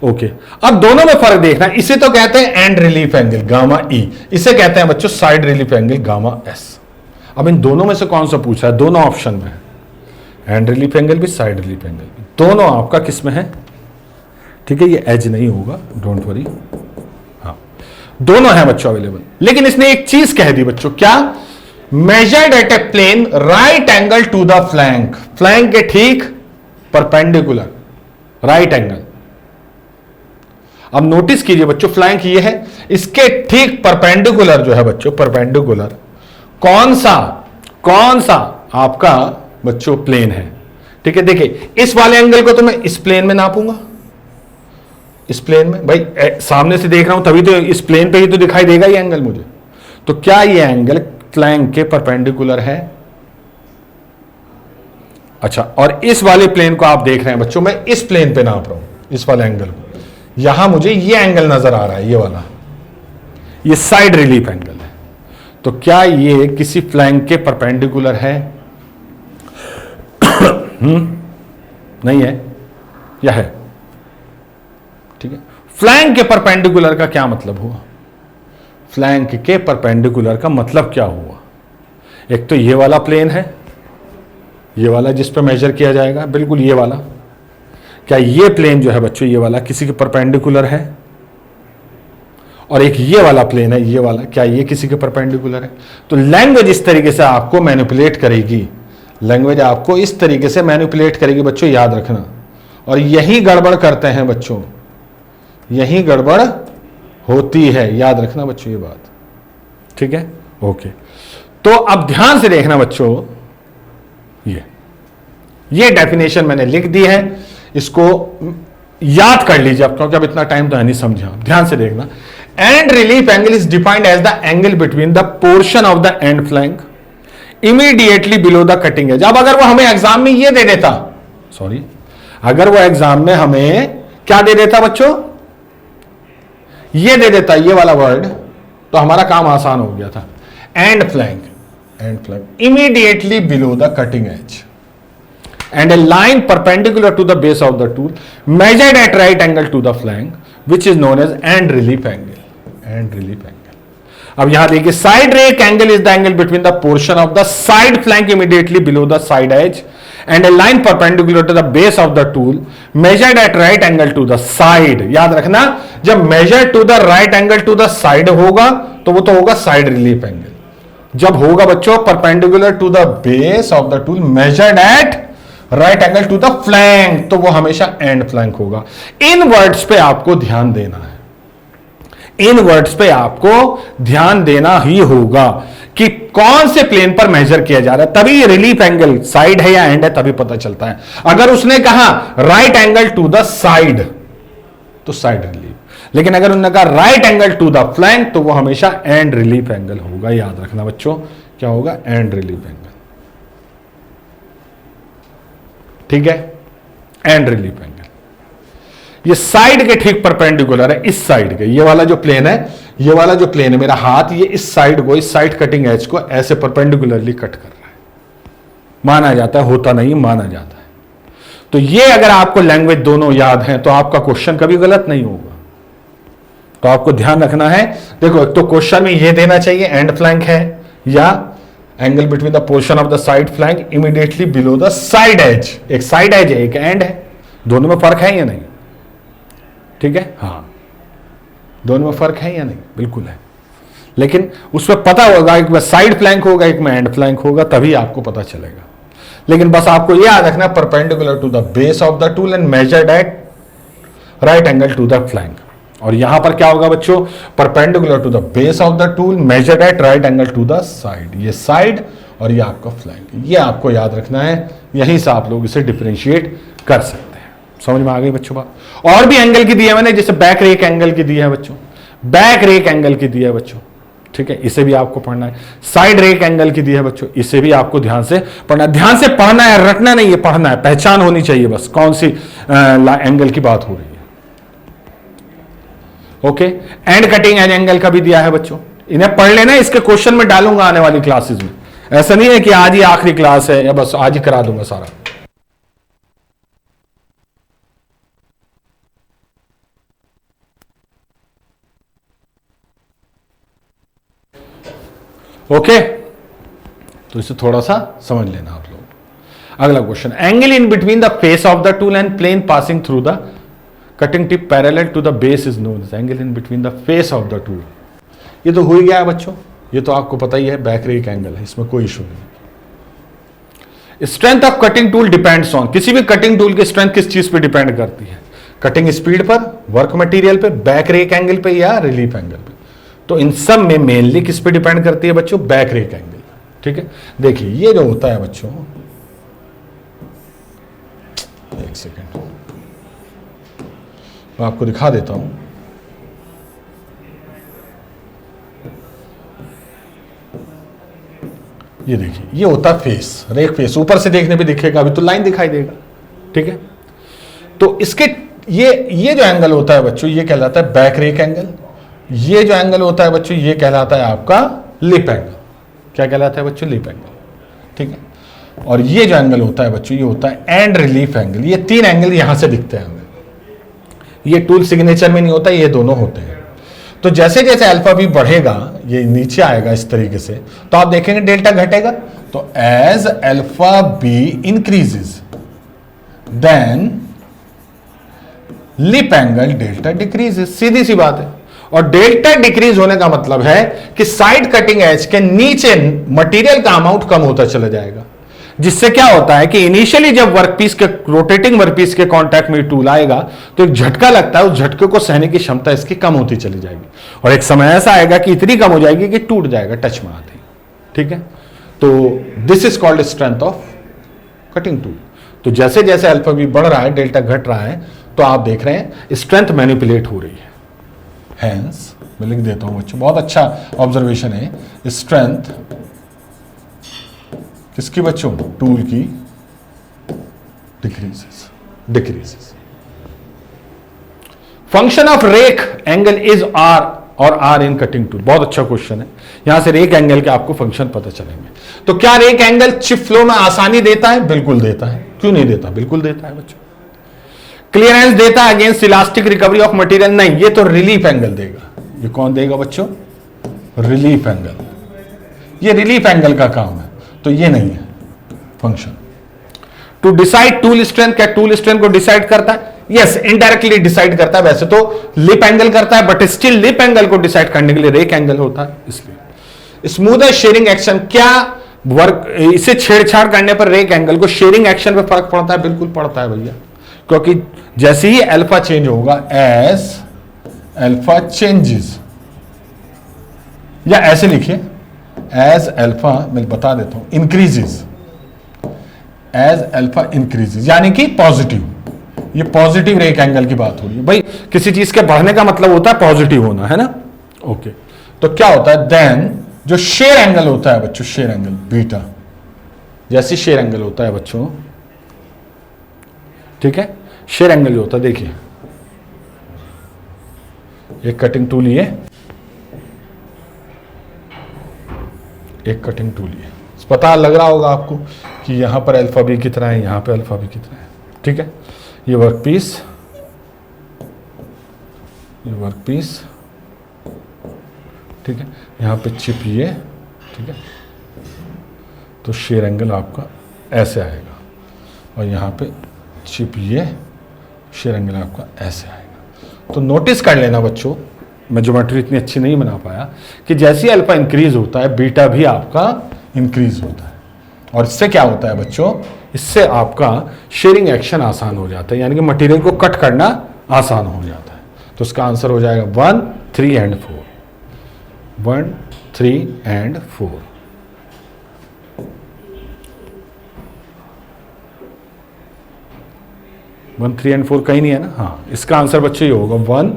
ओके। अब दोनों में फर्क देखना, इसे तो कहते हैं एंड रिलीफ एंगल गामा ई, इसे कहते हैं बच्चों side relief angle gamma S. अब इन दोनों में से कौन सा पूछा है, दोनों ऑप्शन में है, एंड रिलीफ एंगल भी साइड रिलीफ एंगल भी, दोनों आपका किस में है, ठीक है, ये एज नहीं होगा, डोंट वरी, हाँ दोनों है बच्चों अवेलेबल। लेकिन इसने एक चीज कह दी बच्चों, क्या, measured at a plane right angle to the flank, flank के ठीक परपेंडिकुलर राइट एंगल। अब नोटिस कीजिए बच्चों फ्लैंक ये है, इसके ठीक परपेंडिकुलर जो है बच्चों, परपेंडिकुलर कौन सा आपका बच्चों प्लेन है, ठीक है। देखिए इस वाले एंगल को तो मैं इस प्लेन में नापूंगा, इस प्लेन में भाई सामने से देख रहा हूं तभी तो इस प्लेन पे ही तो दिखाई देगा ये एंगल मुझे, तो क्या ये एंगल फ्लैंक के परपेंडिकुलर है, अच्छा। और इस वाले प्लेन को आप देख रहे हैं बच्चों, मैं इस प्लेन पे नाप रहा हूं, इस वाले एंगल को, यहां मुझे ये एंगल नजर आ रहा है, ये वाला, ये साइड रिलीफ एंगल है, तो क्या ये किसी फ्लैंक के परपेंडिकुलर है, नहीं है या है, ठीक है। फ्लैंक के परपेंडिकुलर का क्या मतलब हुआ, फ्लैंक के परपेंडिकुलर का मतलब क्या हुआ, एक तो ये वाला प्लेन है, ये वाला जिस पर मेजर किया जाएगा, बिल्कुल ये वाला, क्या ये प्लेन जो है बच्चों ये वाला किसी के परपेंडिकुलर है, और एक ये वाला प्लेन है ये वाला, क्या ये किसी के परपेंडिकुलर है। तो लैंग्वेज इस तरीके से आपको मैनिपुलेट करेगी, लैंग्वेज आपको इस तरीके से मैनिपुलेट करेगी बच्चों, याद रखना। और यही गड़बड़ करते हैं बच्चों, यही गड़बड़ होती है, याद रखना बच्चों ये बात, ठीक है, ओके। तो अब ध्यान से देखना बच्चों, ये डेफिनेशन मैंने लिख दी है, इसको याद कर लीजिए आप, क्योंकि अब इतना टाइम तो है नहीं, समझा, ध्यान से देखना। End relief angle is defined as the angle between the portion of the end flank immediately below the cutting edge. अब अगर वो हमें एग्जाम में ये दे देता, सॉरी, अगर वो एग्जाम में हमें क्या दे देता बच्चों, ये दे देता, ये वाला वर्ड, तो हमारा काम आसान हो गया था। And flank immediately below the cutting edge and a line perpendicular to the base of the tool measured at right angle to the flank which is known as end relief angle, end relief angle। अब यहां देखिए side rake angle is the angle between the portion of the side flank immediately below the side edge and a line perpendicular to the base of the tool measured at right angle to the side। याद रखना जब measured to the right angle to the side होगा तो वो तो होगा side relief angle, जब होगा बच्चों perpendicular to the base of the tool measured at right angle to the flank, तो वो हमेशा एंड फ्लैंक होगा। इन वर्ड्स पे आपको ध्यान देना है, इन वर्ड्स पे आपको ध्यान देना ही होगा कि कौन से प्लेन पर मेजर किया जा रहा है, तभी रिलीफ एंगल साइड है या एंड है तभी पता चलता है। अगर उसने कहा right angle to the side तो साइड रिलीफ, लेकिन अगर उन्होंने कहा right angle to the flank तो वो हमेशा एंड रिलीफ एंगल होगा। याद रखना बच्चों, क्या होगा? And relief angle. ठीक है, एंड रिलीफ एंगल। ये साइड के ठीक परपेंडिकुलर है इस साइड के, ये वाला जो प्लेन है, ये वाला जो प्लेन है मेरा हाथ, ये इस साइड को, इस साइड कटिंग एज को ऐसे परपेंडिकुलरली कट कर रहा है, माना जाता है, होता नहीं माना जाता है। तो ये अगर आपको लैंग्वेज दोनों याद है तो आपका क्वेश्चन कभी गलत नहीं होगा। तो आपको ध्यान रखना है, देखो एक तो क्वेश्चन में ये देना चाहिए एंड फ्लैंक है या angle between the portion of the side flank immediately below the side edge. एक साइड एज है, एक एंड है, दोनों में फर्क है या नहीं? ठीक है, हाँ दोनों में फर्क है या नहीं? बिल्कुल है, लेकिन उसमें पता होगा एक में साइड फ्लैंक होगा एक में एंड फ्लैंक होगा, तभी आपको पता चलेगा। लेकिन बस आपको यह याद रखना perpendicular to the base of the tool and measured at right angle to the flank. और यहां पर क्या होगा बच्चों? Perpendicular to the base of the tool measured at right angle to the side. ये साइड और ये आपका फ्लैंक, ये आपको याद रखना है, यहीं से आप लोग इसे डिफरेंशिएट कर सकते हैं। समझ में आ गई बच्चों बात? और भी एंगल की दी है मैंने, जैसे बैक रेक एंगल की दी है बच्चों, बैक रेक एंगल की दी है बच्चों, ठीक है, इसे भी आपको पढ़ना है। साइड रेक एंगल की दी है बच्चों, इसे भी आपको ध्यान से पढ़ना है। ध्यान से पढ़ना है, रटना नहीं है, पढ़ना है, पहचान होनी चाहिए बस कौन सी एंगल की बात हो रही है। Okay, and cutting edge angle का भी दिया है बच्चों, इन्हें पढ़ लेना, इसके क्वेश्चन में डालूंगा आने वाली क्लासेस में। ऐसा नहीं है कि आज ही आखिरी क्लास है या बस आज ही करा दूंगा सारा। ओके, तो इसे थोड़ा सा समझ लेना आप लोग। अगला question, angle in between the face of the tool and plane passing through the cutting tip parallel to the base is known as angle in between the face of the tool. ये तो हो ही गया है बच्चों, ये तो आपको पता ही है, बैक रेक एंगल है, इसमें कोई इशू नहीं। Strength of cutting tool depends on, किसी भी कटिंग टूल की स्ट्रेंथ किस चीज पे डिपेंड करती है? कटिंग स्पीड पर, वर्क मटेरियल पे, बैक रेक एंगल पे या रिलीफ एंगल पे? तो इन सब में मेनली किस पे डिपेंड करती है बच्चों? Back rake angle. ठीक है, देखिए ये जो होता है बच्चों, एक सेकेंड मैं आपको दिखा देता हूं। ये देखिए, ये होता है फेस, रेक फेस, ऊपर से देखने पे दिखेगा, अभी तो लाइन दिखाई देगा। ठीक है, तो इसके ये जो एंगल होता है बच्चों, ये कहलाता है बैक रेक एंगल। ये जो एंगल होता है बच्चों, ये कहलाता है आपका लिप एंगल। क्या कहलाता है बच्चों? Lip angle. ठीक है, और ये जो एंगल होता है बच्चों, ये होता है एंड रिलीफ एंगल। ये तीन एंगल यहां से दिखते हैं हमें, ये टूल सिग्नेचर में नहीं होता, ये दोनों होते हैं। तो जैसे जैसे अल्फा बी बढ़ेगा, ये नीचे आएगा इस तरीके से, तो आप देखेंगे डेल्टा घटेगा। तो as alpha B increases then lip angle delta decreases, सीधी सी बात है। और डेल्टा डिक्रीज होने का मतलब है कि साइड कटिंग एज के नीचे मटेरियल का अमाउंट कम होता चला जाएगा, जिससे क्या होता है कि इनिशियली जब वर्कपीस के, रोटेटिंग वर्कपीस के कांटेक्ट में टूल आएगा तो एक झटका लगता है, उस झटके को सहने की क्षमता इसकी कम होती चली जाएगी, और एक समय ऐसा आएगा कि इतनी कम हो जाएगी कि टूट जाएगा टच में आते ही। ठीक है, तो this is called strength of cutting tool. तो जैसे जैसे अल्फा बी बढ़ रहा है, डेल्टा घट रहा है, तो आप देख रहे हैं स्ट्रेंथ मैनिपुलेट हो रही है। हैंस मैं लिख देता हूं बच्चों, बहुत अच्छा ऑब्जर्वेशन है। स्ट्रेंथ किसकी बच्चों? टूल की decreases. Function of rake angle is are और आर इन कटिंग टूल, बहुत अच्छा क्वेश्चन है। यहां से रेक एंगल के आपको फंक्शन पता चलेंगे। तो क्या रेक एंगल चिप फ्लो में आसानी देता है? बिल्कुल देता है। क्यों नहीं देता? बिल्कुल देता है बच्चों। क्लियरेंस देता है against elastic recovery of material? नहीं, ये तो रिलीफ एंगल देगा। ये कौन देगा बच्चों? Relief angle. ये रिलीफ एंगल का काम है, तो ये नहीं है function. To decide tool strength, क्या टूल स्ट्रेंथ को डिसाइड करता है? यस, इनडायरेक्टली डिसाइड करता है। वैसे तो लिप एंगल करता है, बट स्टिल लिप एंगल को डिसाइड करने के लिए रेक एंगल होता है। इसलिए स्मूदर शेयरिंग एक्शन, क्या वर्क इसे छेड़छाड़ करने पर रेक एंगल को शेयरिंग एक्शन पे फर्क पड़ता है? बिल्कुल पड़ता है भैया, क्योंकि जैसे ही अल्फा चेंज होगा, एज अल्फा चेंजेस, या ऐसे लिखिए एज अल्फा, मैं बता देता हूं, इंक्रीजेस, एज अल्फा इंक्रीजेस, यानी कि पॉजिटिव, ये पॉजिटिव रेक एंगल की बात हो रही है भाई। किसी चीज के बढ़ने का मतलब होता है पॉजिटिव होना, है ना? ओके, तो क्या होता है देन, जो शेयर एंगल होता है बच्चों, शेयर एंगल बीटा, जैसे शेयर एंगल होता है बच्चों, ठीक है, शेयर एंगल जो होता है, देखिए एक कटिंग टूल लिए, एक कटिंग टूल लिए, पता लग रहा होगा आपको कि यहां पर अल्फा भी कितना है, यहां पर अल्फा भी कितना है, ठीक है। ये वर्क पीस, ये वर्क पीस, ठीक है, यहां पे चिप ये, ठीक है, तो शेयर एंगल आपका ऐसे आएगा, और यहां पे चिप ये, शेयर एंगल आपका ऐसे आएगा। तो नोटिस कर लेना बच्चों, मैं ज्योमेट्री इतनी अच्छी नहीं बना पाया, कि जैसे अल्फा इंक्रीज होता है बीटा भी आपका इंक्रीज होता है, और इससे क्या होता है बच्चों, इससे आपका शेयरिंग एक्शन आसान हो जाता है, यानी कि मटेरियल को कट करना आसान हो जाता है। तो इसका आंसर हो जाएगा 1, 3 एंड 4, 1, 3 एंड 4। वन 3 एंड 4 कहीं नहीं है ना? हाँ, इसका आंसर बच्चों ये होगा 1,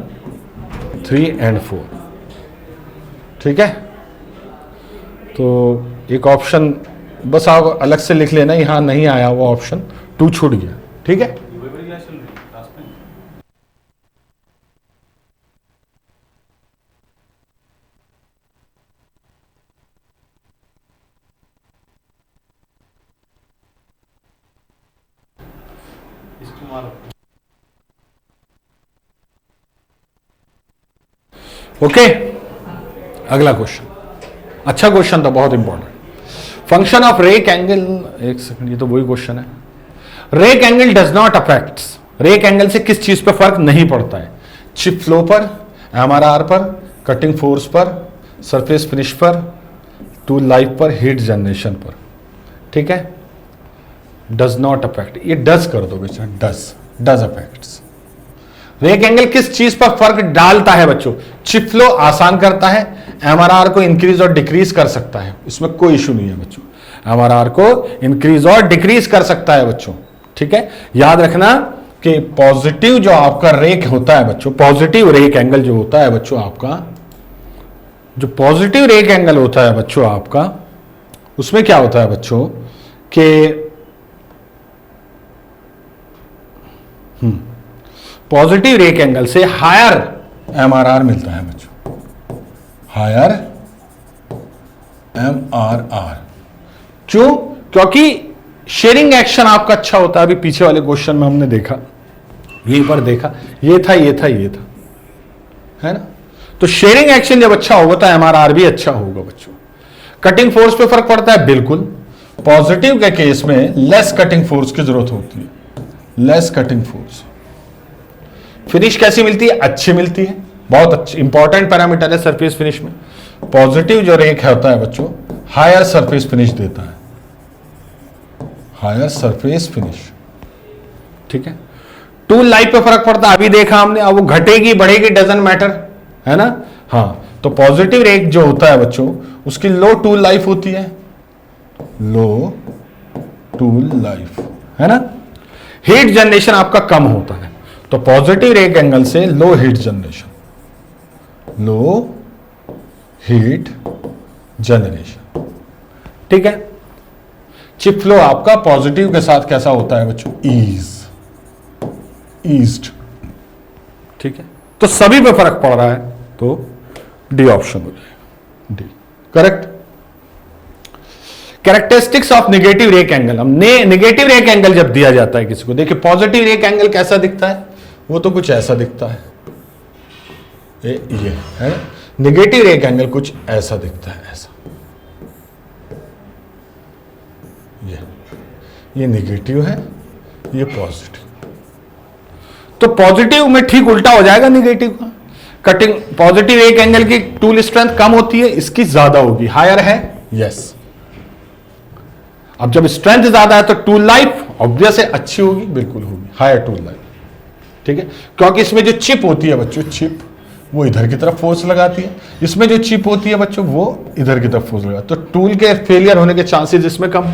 3 एंड 4, ठीक है। तो एक ऑप्शन बस आप अलग से लिख लेना, यहां नहीं आया वो ऑप्शन 2 छूट गया, ठीक है। ओके, अगला क्वेश्चन, अच्छा क्वेश्चन था, बहुत important. Function of rake angle, एक सेकंड, ये तो वही क्वेश्चन है। Rake angle does not affect, rake angle से किस चीज पर फर्क नहीं पड़ता है? चिप फ्लो पर, एमआरआर पर, कटिंग फोर्स पर, सरफेस फिनिश पर, टूल लाइफ पर, हीट जनरेशन पर, ठीक है। डज नॉट अफेक्ट, ये डज कर दो बेटा, डज अफेक्ट्स। रेक एंगल किस चीज पर फर्क डालता है बच्चों? चिप फ्लो आसान करता है, एमआरआर को इंक्रीज और डिक्रीज कर सकता है, इसमें कोई इशू नहीं है बच्चों, एमआरआर को इंक्रीज और डिक्रीज कर सकता है बच्चों, ठीक है। याद रखना कि पॉजिटिव जो आपका रेक होता है बच्चों, पॉजिटिव रेक एंगल जो होता है बच्चों आपका, जो पॉजिटिव रेक एंगल होता है बच्चों आपका, उसमें क्या होता है बच्चों कि पॉजिटिव रेक एंगल से हायर एमआरआर मिलता है बच्चों, हायर एमआरआर। क्यों? क्योंकि शेयरिंग एक्शन आपका अच्छा होता है। अभी पीछे वाले क्वेश्चन में हमने देखा, यहीं पर देखा, ये था, ये था, ये था, है ना? तो शेयरिंग एक्शन जब अच्छा होगा तो एमआरआर भी अच्छा होगा बच्चों। कटिंग फोर्स पे फर्क पड़ता है, बिल्कुल। पॉजिटिव के केस में लेस कटिंग फोर्स की जरूरत होती है, लेस कटिंग फोर्स। फिनिश कैसी मिलती है? अच्छी मिलती है, बहुत अच्छी, इंपॉर्टेंट पैरामीटर है सरफेस फिनिश में। पॉजिटिव जो रेक होता है बच्चों, हायर सरफेस फिनिश देता है, हायर सरफेस फिनिश, ठीक है। टूल लाइफ पे फर्क पड़ता है, अभी देखा हमने, अब वो घटेगी बढ़ेगी डजंट मैटर, है ना? हाँ, तो पॉजिटिव रेक जो होता है बच्चों, उसकी लो टूल लाइफ होती है, लो टूल लाइफ, है ना। हीट जनरेशन आपका कम होता है, तो पॉजिटिव रेक एंगल से low heat generation, low heat generation, ठीक है। चिप फ्लो आपका पॉजिटिव के साथ कैसा होता है बच्चों? ईज्ड, ठीक है। तो सभी पे फर्क पड़ रहा है, तो डी ऑप्शन हो जाएगा, D correct. Characteristics of negative rake angle, हमने नेगेटिव रेक एंगल जब दिया जाता है किसी को, देखिए पॉजिटिव रेक एंगल कैसा दिखता है, वो तो कुछ ऐसा दिखता है, ये है। नेगेटिव रेक एंगल कुछ ऐसा दिखता है, ऐसा, ये नेगेटिव है, ये पॉजिटिव। तो पॉजिटिव में ठीक उल्टा हो जाएगा नेगेटिव का। कटिंग पॉजिटिव रेक एंगल की टूल स्ट्रेंथ कम होती है, इसकी ज्यादा होगी, हायर है, यस। अब जब स्ट्रेंथ ज्यादा है तो टूल लाइफ ऑब्वियस है अच्छी होगी, बिल्कुल होगी, हायर टूल लाइफ, ठीक है, क्योंकि इसमें जो चिप होती है बच्चों, चिप वो इधर की तरफ फोर्स लगाती है, इसमें जो चिप होती है बच्चों वो इधर की तरफ फोर्स लगाती है, तो टूल के फेलियर होने के चांसेस इसमें कम।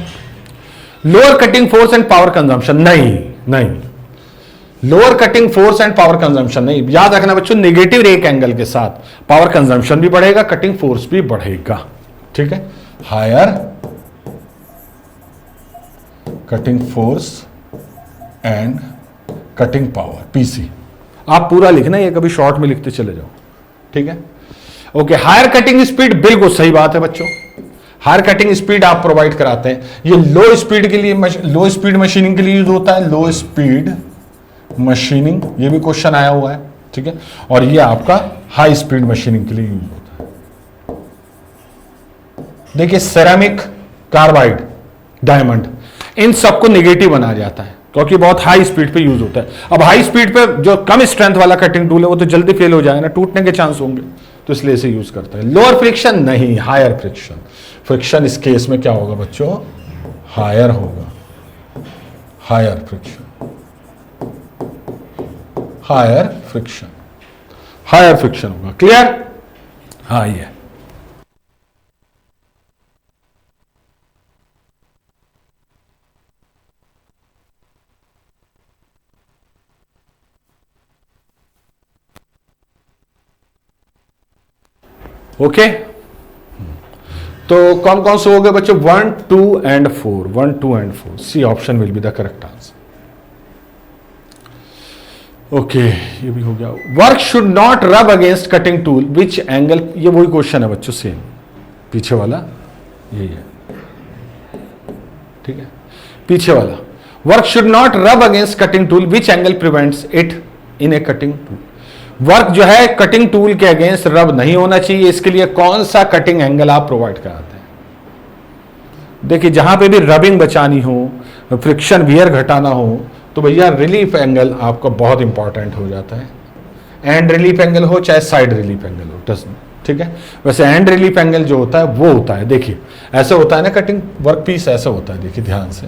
Lower cutting force and power consumption, नहीं, lower cutting force and power consumption नहीं, याद रखना बच्चों, नेगेटिव रेक एंगल के साथ पावर कंजम्पशन भी बढ़ेगा, कटिंग फोर्स भी बढ़ेगा, ठीक है। Higher cutting force and cutting power, PC, आप पूरा लिखना, ये कभी शॉर्ट में लिखते चले जाओ, ठीक है। ओके, हायर कटिंग स्पीड, बिल्कुल सही बात है बच्चों, हायर कटिंग स्पीड आप प्रोवाइड कराते हैं। ये लो स्पीड के लिए, लो स्पीड मशीनिंग के लिए यूज होता है, लो स्पीड मशीनिंग, ये भी क्वेश्चन आया हुआ है, ठीक है। और ये आपका हाई स्पीड मशीनिंग के लिए यूज होता है। देखिए सेरामिक, कार्बाइड, डायमंड, इन सबको नेगेटिव बनाया जाता है क्योंकि बहुत हाई स्पीड पे यूज होता है। अब हाई स्पीड पे जो कम स्ट्रेंथ वाला कटिंग टूल है वो तो जल्दी फेल हो जाएगा ना, टूटने के चांस होंगे, तो इसलिए इसे यूज करता है। लोअर फ्रिक्शन नहीं, हायर फ्रिक्शन, फ्रिक्शन इस केस में क्या होगा बच्चों, हायर होगा, higher friction, higher friction, higher friction होगा, क्लियर। हाँ, ये ओके। तो कौन कौन से हो गए बच्चों, 1, 2 and 4, 1, 2 and 4, C option will be the correct answer. Okay, ये भी हो गया। Work should not rub against cutting tool which angle, ये वही क्वेश्चन है बच्चों, सेम पीछे वाला यही है, ठीक है। पीछे वाला, work should not rub against cutting tool which angle prevents it in A cutting tool. Work जो है कटिंग टूल के अगेंस्ट रब नहीं होना चाहिए, इसके लिए कौन सा कटिंग एंगल आप प्रोवाइड कराते हैं। देखिए जहां पे भी रबिंग बचानी हो, फ्रिक्शन वियर घटाना हो, तो भैया रिलीफ एंगल आपका बहुत इंपॉर्टेंट हो जाता है। एंड रिलीफ एंगल हो चाहे साइड रिलीफ एंगल हो, ठीक है। वैसे एंड रिलीफ एंगल जो होता है वो होता है, देखिए ऐसा होता है ना, कटिंग वर्क पीस ऐसा होता है, देखिए ध्यान से,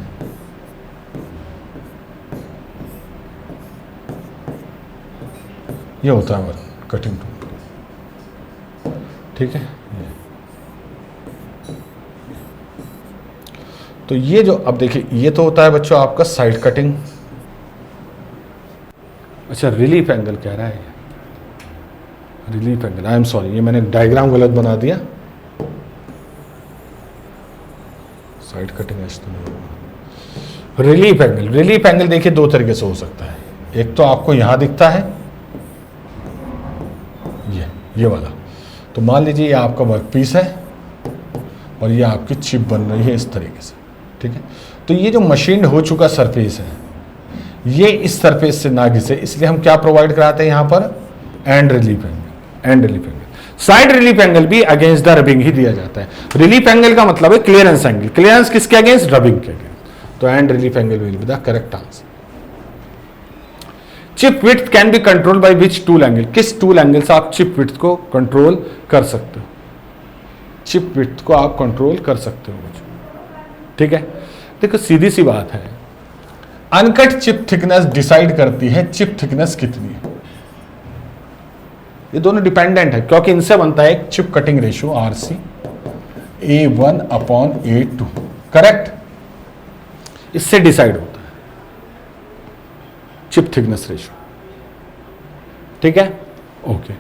ये होता है वर्क कटिंग टूल, ठीक है। तो ये जो, अब देखिए ये तो होता है बच्चों आपका साइड कटिंग, अच्छा रिलीफ एंगल कह रहा है, relief angle, I am sorry, ये मैंने डायग्राम गलत बना दिया, साइड कटिंग एज तो नहीं होगा। रिलीफ एंगल, रिलीफ एंगल देखिए दो तरीके से हो सकता है, एक तो आपको यहां दिखता है ये वाला, तो मान लीजिए ये आपका वर्क पीस है और ये आपकी चिप बन रही है इस तरीके से, ठीक है। तो ये जो मशीन्ड हो चुका सरफेस है ये इस सरफेस से ना घिसे, इसलिए हम क्या प्रोवाइड कराते हैं यहाँ पर, and relief angle, and relief angle. Side relief angle भी अगेंस्ट द रबिंग ही दिया जाता है। रिलीफ एंगल का मतलब है क्लियरेंस एंगल, क्लियरेंस किसके अगेंस्ट, रबिंग के अगेंस्ट, तो and relief angle will be the correct answer. Chip width can be control by which tool angle, किस टूल एंगल से आप चिप विड्थ को कंट्रोल कर सकते हो, चिप विड्थ को आप कंट्रोल कर सकते हो, ठीक है। देखो सीधी सी बात है, अनकट चिप थिकनेस डिसाइड करती है चिप थिकनेस कितनी है, ये दोनों डिपेंडेंट है क्योंकि इनसे बनता है एक chip cutting ratio RC A1/A2, correct, इससे डिसाइड होता है चिप थिकनेस रेशियो, ठीक है। ओके,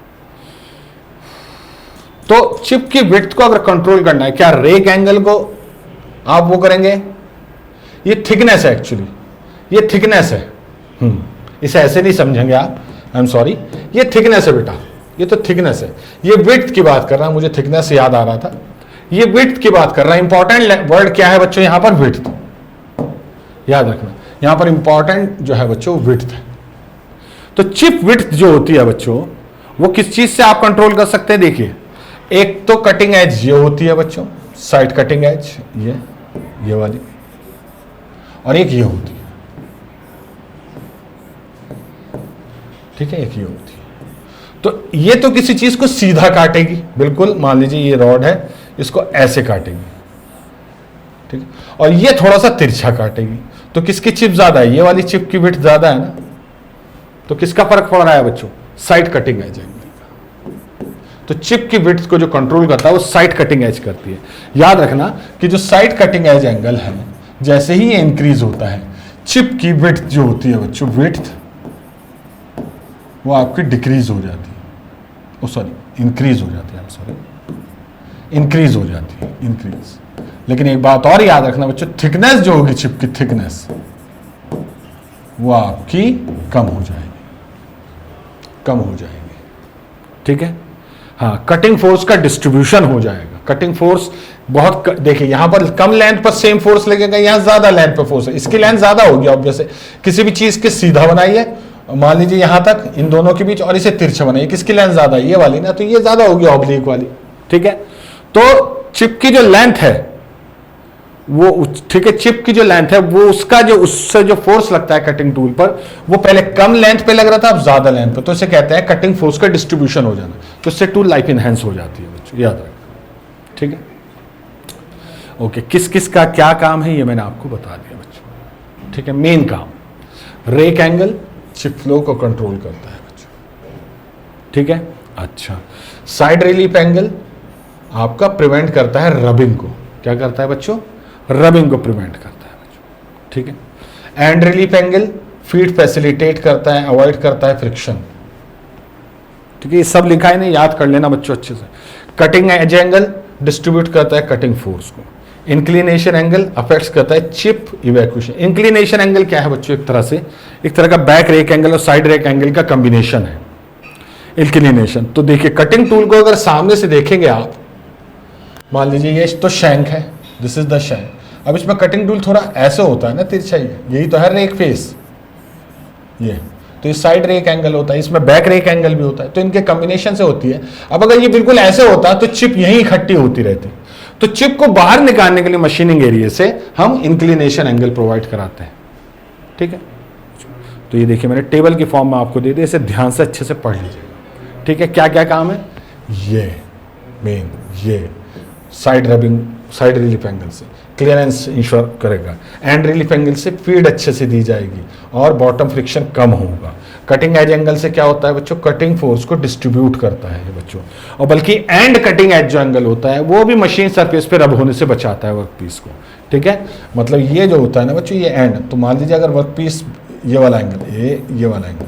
तो चिप की विड्थ को अगर कंट्रोल करना है, क्या रेक एंगल को आप वो करेंगे, ये थिकनेस है एक्चुअली, ये थिकनेस है, इसे ऐसे नहीं समझेंगे आप, आई एम सॉरी, ये थिकनेस है बेटा, ये तो थिकनेस है, ये विड्थ की बात कर रहा हूं, मुझे थिकनेस याद आ रहा था, ये विड्थ की बात कर रहा है। इंपॉर्टेंट वर्ड क्या है बच्चों यहां पर, विड्थ, याद रखना, यहां पर इंपॉर्टेंट जो है बच्चों विड्थ है। तो चिप विड्थ जो होती है बच्चों वो किस चीज से आप कंट्रोल कर सकते हैं, देखिए एक तो कटिंग एज ये होती है बच्चों, साइड कटिंग एज ये वाली, और एक ये होती है, ठीक है, एक ये होती है। तो ये तो किसी चीज को सीधा काटेगी, बिल्कुल मान लीजिए ये रॉड है, इसको ऐसे काटेगी, ठीक है, और ये थोड़ा सा तिरछा काटेगी। तो किसकी चिप ज्यादा है? ये वाली चिप की विड्थ ज्यादा है ना, तो किसका फर्क पड़ रहा है बच्चों? साइड कटिंग एज एंगल का। तो चिप की विड्थ को जो कंट्रोल करता है वो साइड कटिंग एज करती है। याद रखना कि जो साइड कटिंग एज एंगल है, जैसे ही ये इंक्रीज होता है, चिप की विड्थ जो होती है बच्चों, विड्थ वो आपकी डिक्रीज हो जाती है, ओ सॉरी इंक्रीज हो जाती है, सॉरी इंक्रीज हो जाती है, इंक्रीज। लेकिन एक बात और याद रखना बच्चों, थिकनेस जो होगी चिप की थिकनेस, वो आपकी कम हो जाएगी, कम हो जाएगी। ठीक है, हाँ, कटिंग फोर्स का डिस्ट्रीब्यूशन हो जाएगा। कटिंग फोर्स बहुत देखिए, यहां पर कम लेंथ पर सेम फोर्स लगेगा, यहां ज्यादा लेंथ पर फोर्स है, इसकी लेंथ ज्यादा होगी ऑब्वियस है। किसी भी चीज के सीधा बनाइए, मान लीजिए यहां तक इन दोनों के बीच, और इसे तिरछा बनाइए, किसकी लेंथ ज्यादा है? ये वाली ना, तो ये ज्यादा होगी ऑब्लिक वाली। ठीक है, तो चिप की जो लेंथ है वो, ठीक है, चिप की जो लेंथ है वो उसका जो, उससे जो फोर्स लगता है कटिंग टूल पर, वो पहले कम लेंथ पे लग रहा था, अब ज्यादा लेंथ पे, तो इसे कहते हैं कटिंग फोर्स का डिस्ट्रीब्यूशन हो जाना। तो इससे टूल लाइफ इनहेंस हो जाती है बच्चों, याद रखना। ठीक है, ओके, किस किस का क्या काम है ये मैंने आपको बता दिया बच्चों। ठीक है, मेन काम, रेक एंगल चिप फ्लो को कंट्रोल करता है बच्चों। ठीक है, अच्छा, साइड रिलीफ एंगल आपका प्रिवेंट करता है रबिंग को। क्या करता है बच्चों? रबिंग को प्रिवेंट करता है बच्चों। ठीक है, and relief angle feed facilitate करता है, अवॉइड करता है फ्रिक्शन। ठीक है, ये सब लिखा है, नहीं याद कर लेना बच्चों अच्छे से। कटिंग एज एंगल डिस्ट्रीब्यूट करता है कटिंग फोर्स को। इंक्लिनेशन एंगल अफेक्ट्स करता है चिप इवैक्यूएशन। इंक्लिनेशन एंगल क्या है बच्चों? एक तरह का बैक रेक एंगल और साइड रेक एंगल का कॉम्बिनेशन है इंक्लिनेशन। तो देखिए, कटिंग टूल को अगर सामने से देखेंगे आप, मान लीजिए ये तो शैंक है, दिस इज द शैंक। अब इसमें कटिंग टूल थोड़ा ऐसे होता है ना, तिरछा, यही तो है रेक फेस, ये तो इस साइड रेक एंगल होता है, इसमें बैक रेक एंगल भी होता है, तो इनके कॉम्बिनेशन से होती है। अब अगर ये बिल्कुल ऐसे होता तो चिप यहीं इकट्ठी होती रहती, तो चिप को बाहर निकालने के लिए मशीनिंग एरिया से हम इंक्लिनेशन एंगल प्रोवाइड कराते हैं। ठीक है, तो ये देखिए मैंने टेबल की फॉर्म में आपको दे दिया, इसे ध्यान से अच्छे से पढ़ लीजिएगा। ठीक है, क्या क्या काम है? ये मेन, ये side rubbing, side relief angle से क्लियरेंस इंश्योर करेगा, एंड रिलीफ एंगल से फीड अच्छे से दी जाएगी और बॉटम फ्रिक्शन कम होगा। कटिंग एज एंगल से क्या होता है बच्चों? कटिंग फोर्स को डिस्ट्रीब्यूट करता है बच्चों, और बल्कि एंड कटिंग एज जो एंगल होता है वो भी मशीन सरफेस पे रब होने से बचाता है वर्क पीस को। ठीक है, मतलब ये जो होता है ना बच्चों, ये एंड, तो मान लीजिए अगर वर्क पीस ये वाला एंगल, ये वाला एंगल,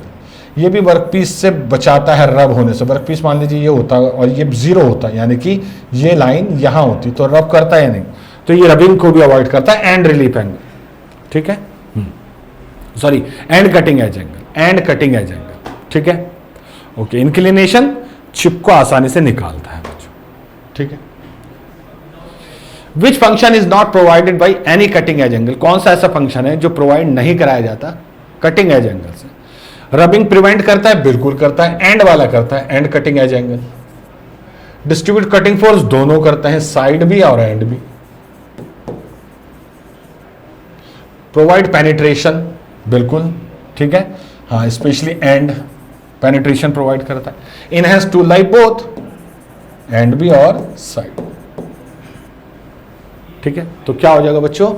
ये भी वर्क पीस से बचाता है रब होने से। वर्क पीस मान लीजिए ये होता है और ये जीरो होता है, यानी कि ये लाइन यहां होती तो रब करता है या नहीं, तो ये रबिंग को भी अवॉइड करता है, एंड रिलीफ एंगल। ठीक है, sorry, and cutting edge angle, and cutting edge angle. ठीक है, ओके, इंक्लिनेशन चिप को आसानी से निकालता है बच्चों। ठीक है, which function is not provided by any cutting edge angle? कौन सा ऐसा फंक्शन है जो प्रोवाइड नहीं कराया जाता कटिंग एज एंगल से? रबिंग प्रिवेंट करता है, बिल्कुल करता है, एंड वाला करता है, and cutting edge angle. Distribute cutting force दोनों करते हैं, साइड भी और एंड भी। प्रोवाइड पेनिट्रेशन, बिल्कुल, ठीक है, हाँ, स्पेशली एंड पेनिट्रेशन प्रोवाइड करता है। Enhance tool life both, and भी और साइड। ठीक है, तो क्या हो जाएगा बच्चों?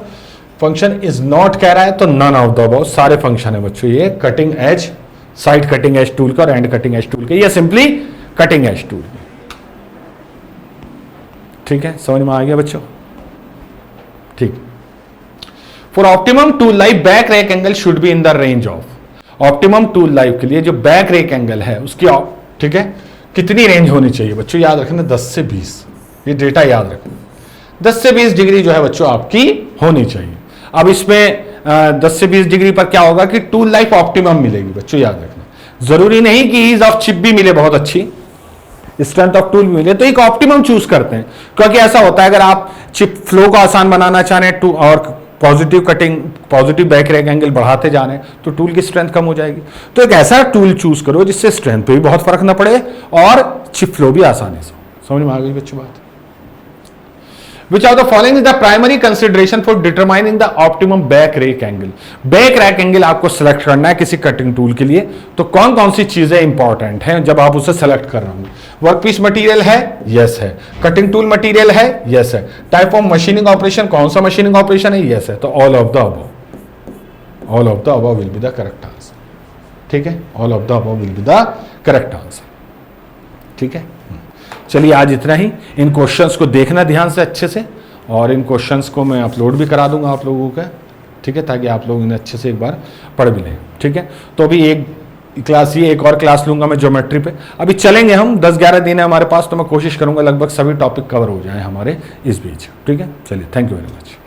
फंक्शन इज नॉट कह रहा है तो नन ऑफ द अबव सारे फंक्शन है बच्चों, ये cutting edge, side cutting edge tool का और एंड कटिंग एज टूल के, ये सिंपली कटिंग एज टूल। ठीक है, समझ में आ गया बच्चों? ठीक। For optimum tool life back rake angle should be in the range of. Optimum tool life के लिए जो बैक रेक एंगल है उसकी, ठीक है, कितनी रेंज होनी चाहिए बच्चों? याद रखना 10 से 20, ये डेटा याद रखना, 10 से 20 डिग्री जो है बच्चों आपकी होनी चाहिए। अब इसमें 10 से 20 डिग्री पर क्या होगा कि टूल लाइफ ऑप्टिमम मिलेगी बच्चों, याद रखना। जरूरी नहीं कि ईज ऑफ चिप भी मिले बहुत अच्छी, स्ट्रेंथ ऑफ टूल भी मिले, तो एक ऑप्टिमम चूज करते हैं, क्योंकि ऐसा होता है अगर आप चिप फ्लो को आसान बनाना चाह रहे हैं और positive cutting, positive back rake angle बढ़ाते जा रहे हैं तो टूल की स्ट्रेंथ कम हो जाएगी। तो एक ऐसा टूल चूज करो जिससे स्ट्रेंथ पे भी बहुत फर्क ना पड़े और चिप फ्लो भी आसानी से। समझ में आ गई बच्चों बात? Which of the following is the primary consideration for determining the optimum back rack angle. Back rack angle आपको सेलेक्ट करना है किसी कटिंग टूल के लिए, तो कौन कौन सी चीजें इंपॉर्टेंट हैं जब आप उसे सेलेक्ट कर रहे होंगे? वर्कपीस मटेरियल है, यस है। कटिंग टूल मटेरियल है, यस है। टाइप ऑफ मशीनिंग ऑपरेशन, कौन सा मशीनिंग ऑपरेशन है, यस है। तो all of the above, all of the above will be the correct answer. ठीक है, all of the above will be the correct answer. ठीक है, चलिए आज इतना ही। इन क्वेश्चंस को देखना ध्यान से अच्छे से, और इन क्वेश्चंस को मैं अपलोड भी करा दूंगा आप लोगों का, ठीक है, ताकि आप लोग इन्हें अच्छे से एक बार पढ़ भी लें। ठीक है, तो अभी एक क्लास, ये एक और क्लास लूंगा मैं ज्योमेट्री पे। अभी चलेंगे हम, 10-11 दिन है हमारे पास, तो मैं कोशिश करूंगा लगभग सभी टॉपिक कवर हो जाए हमारे इस बीच। ठीक है, चलिए, थैंक यू वेरी मच।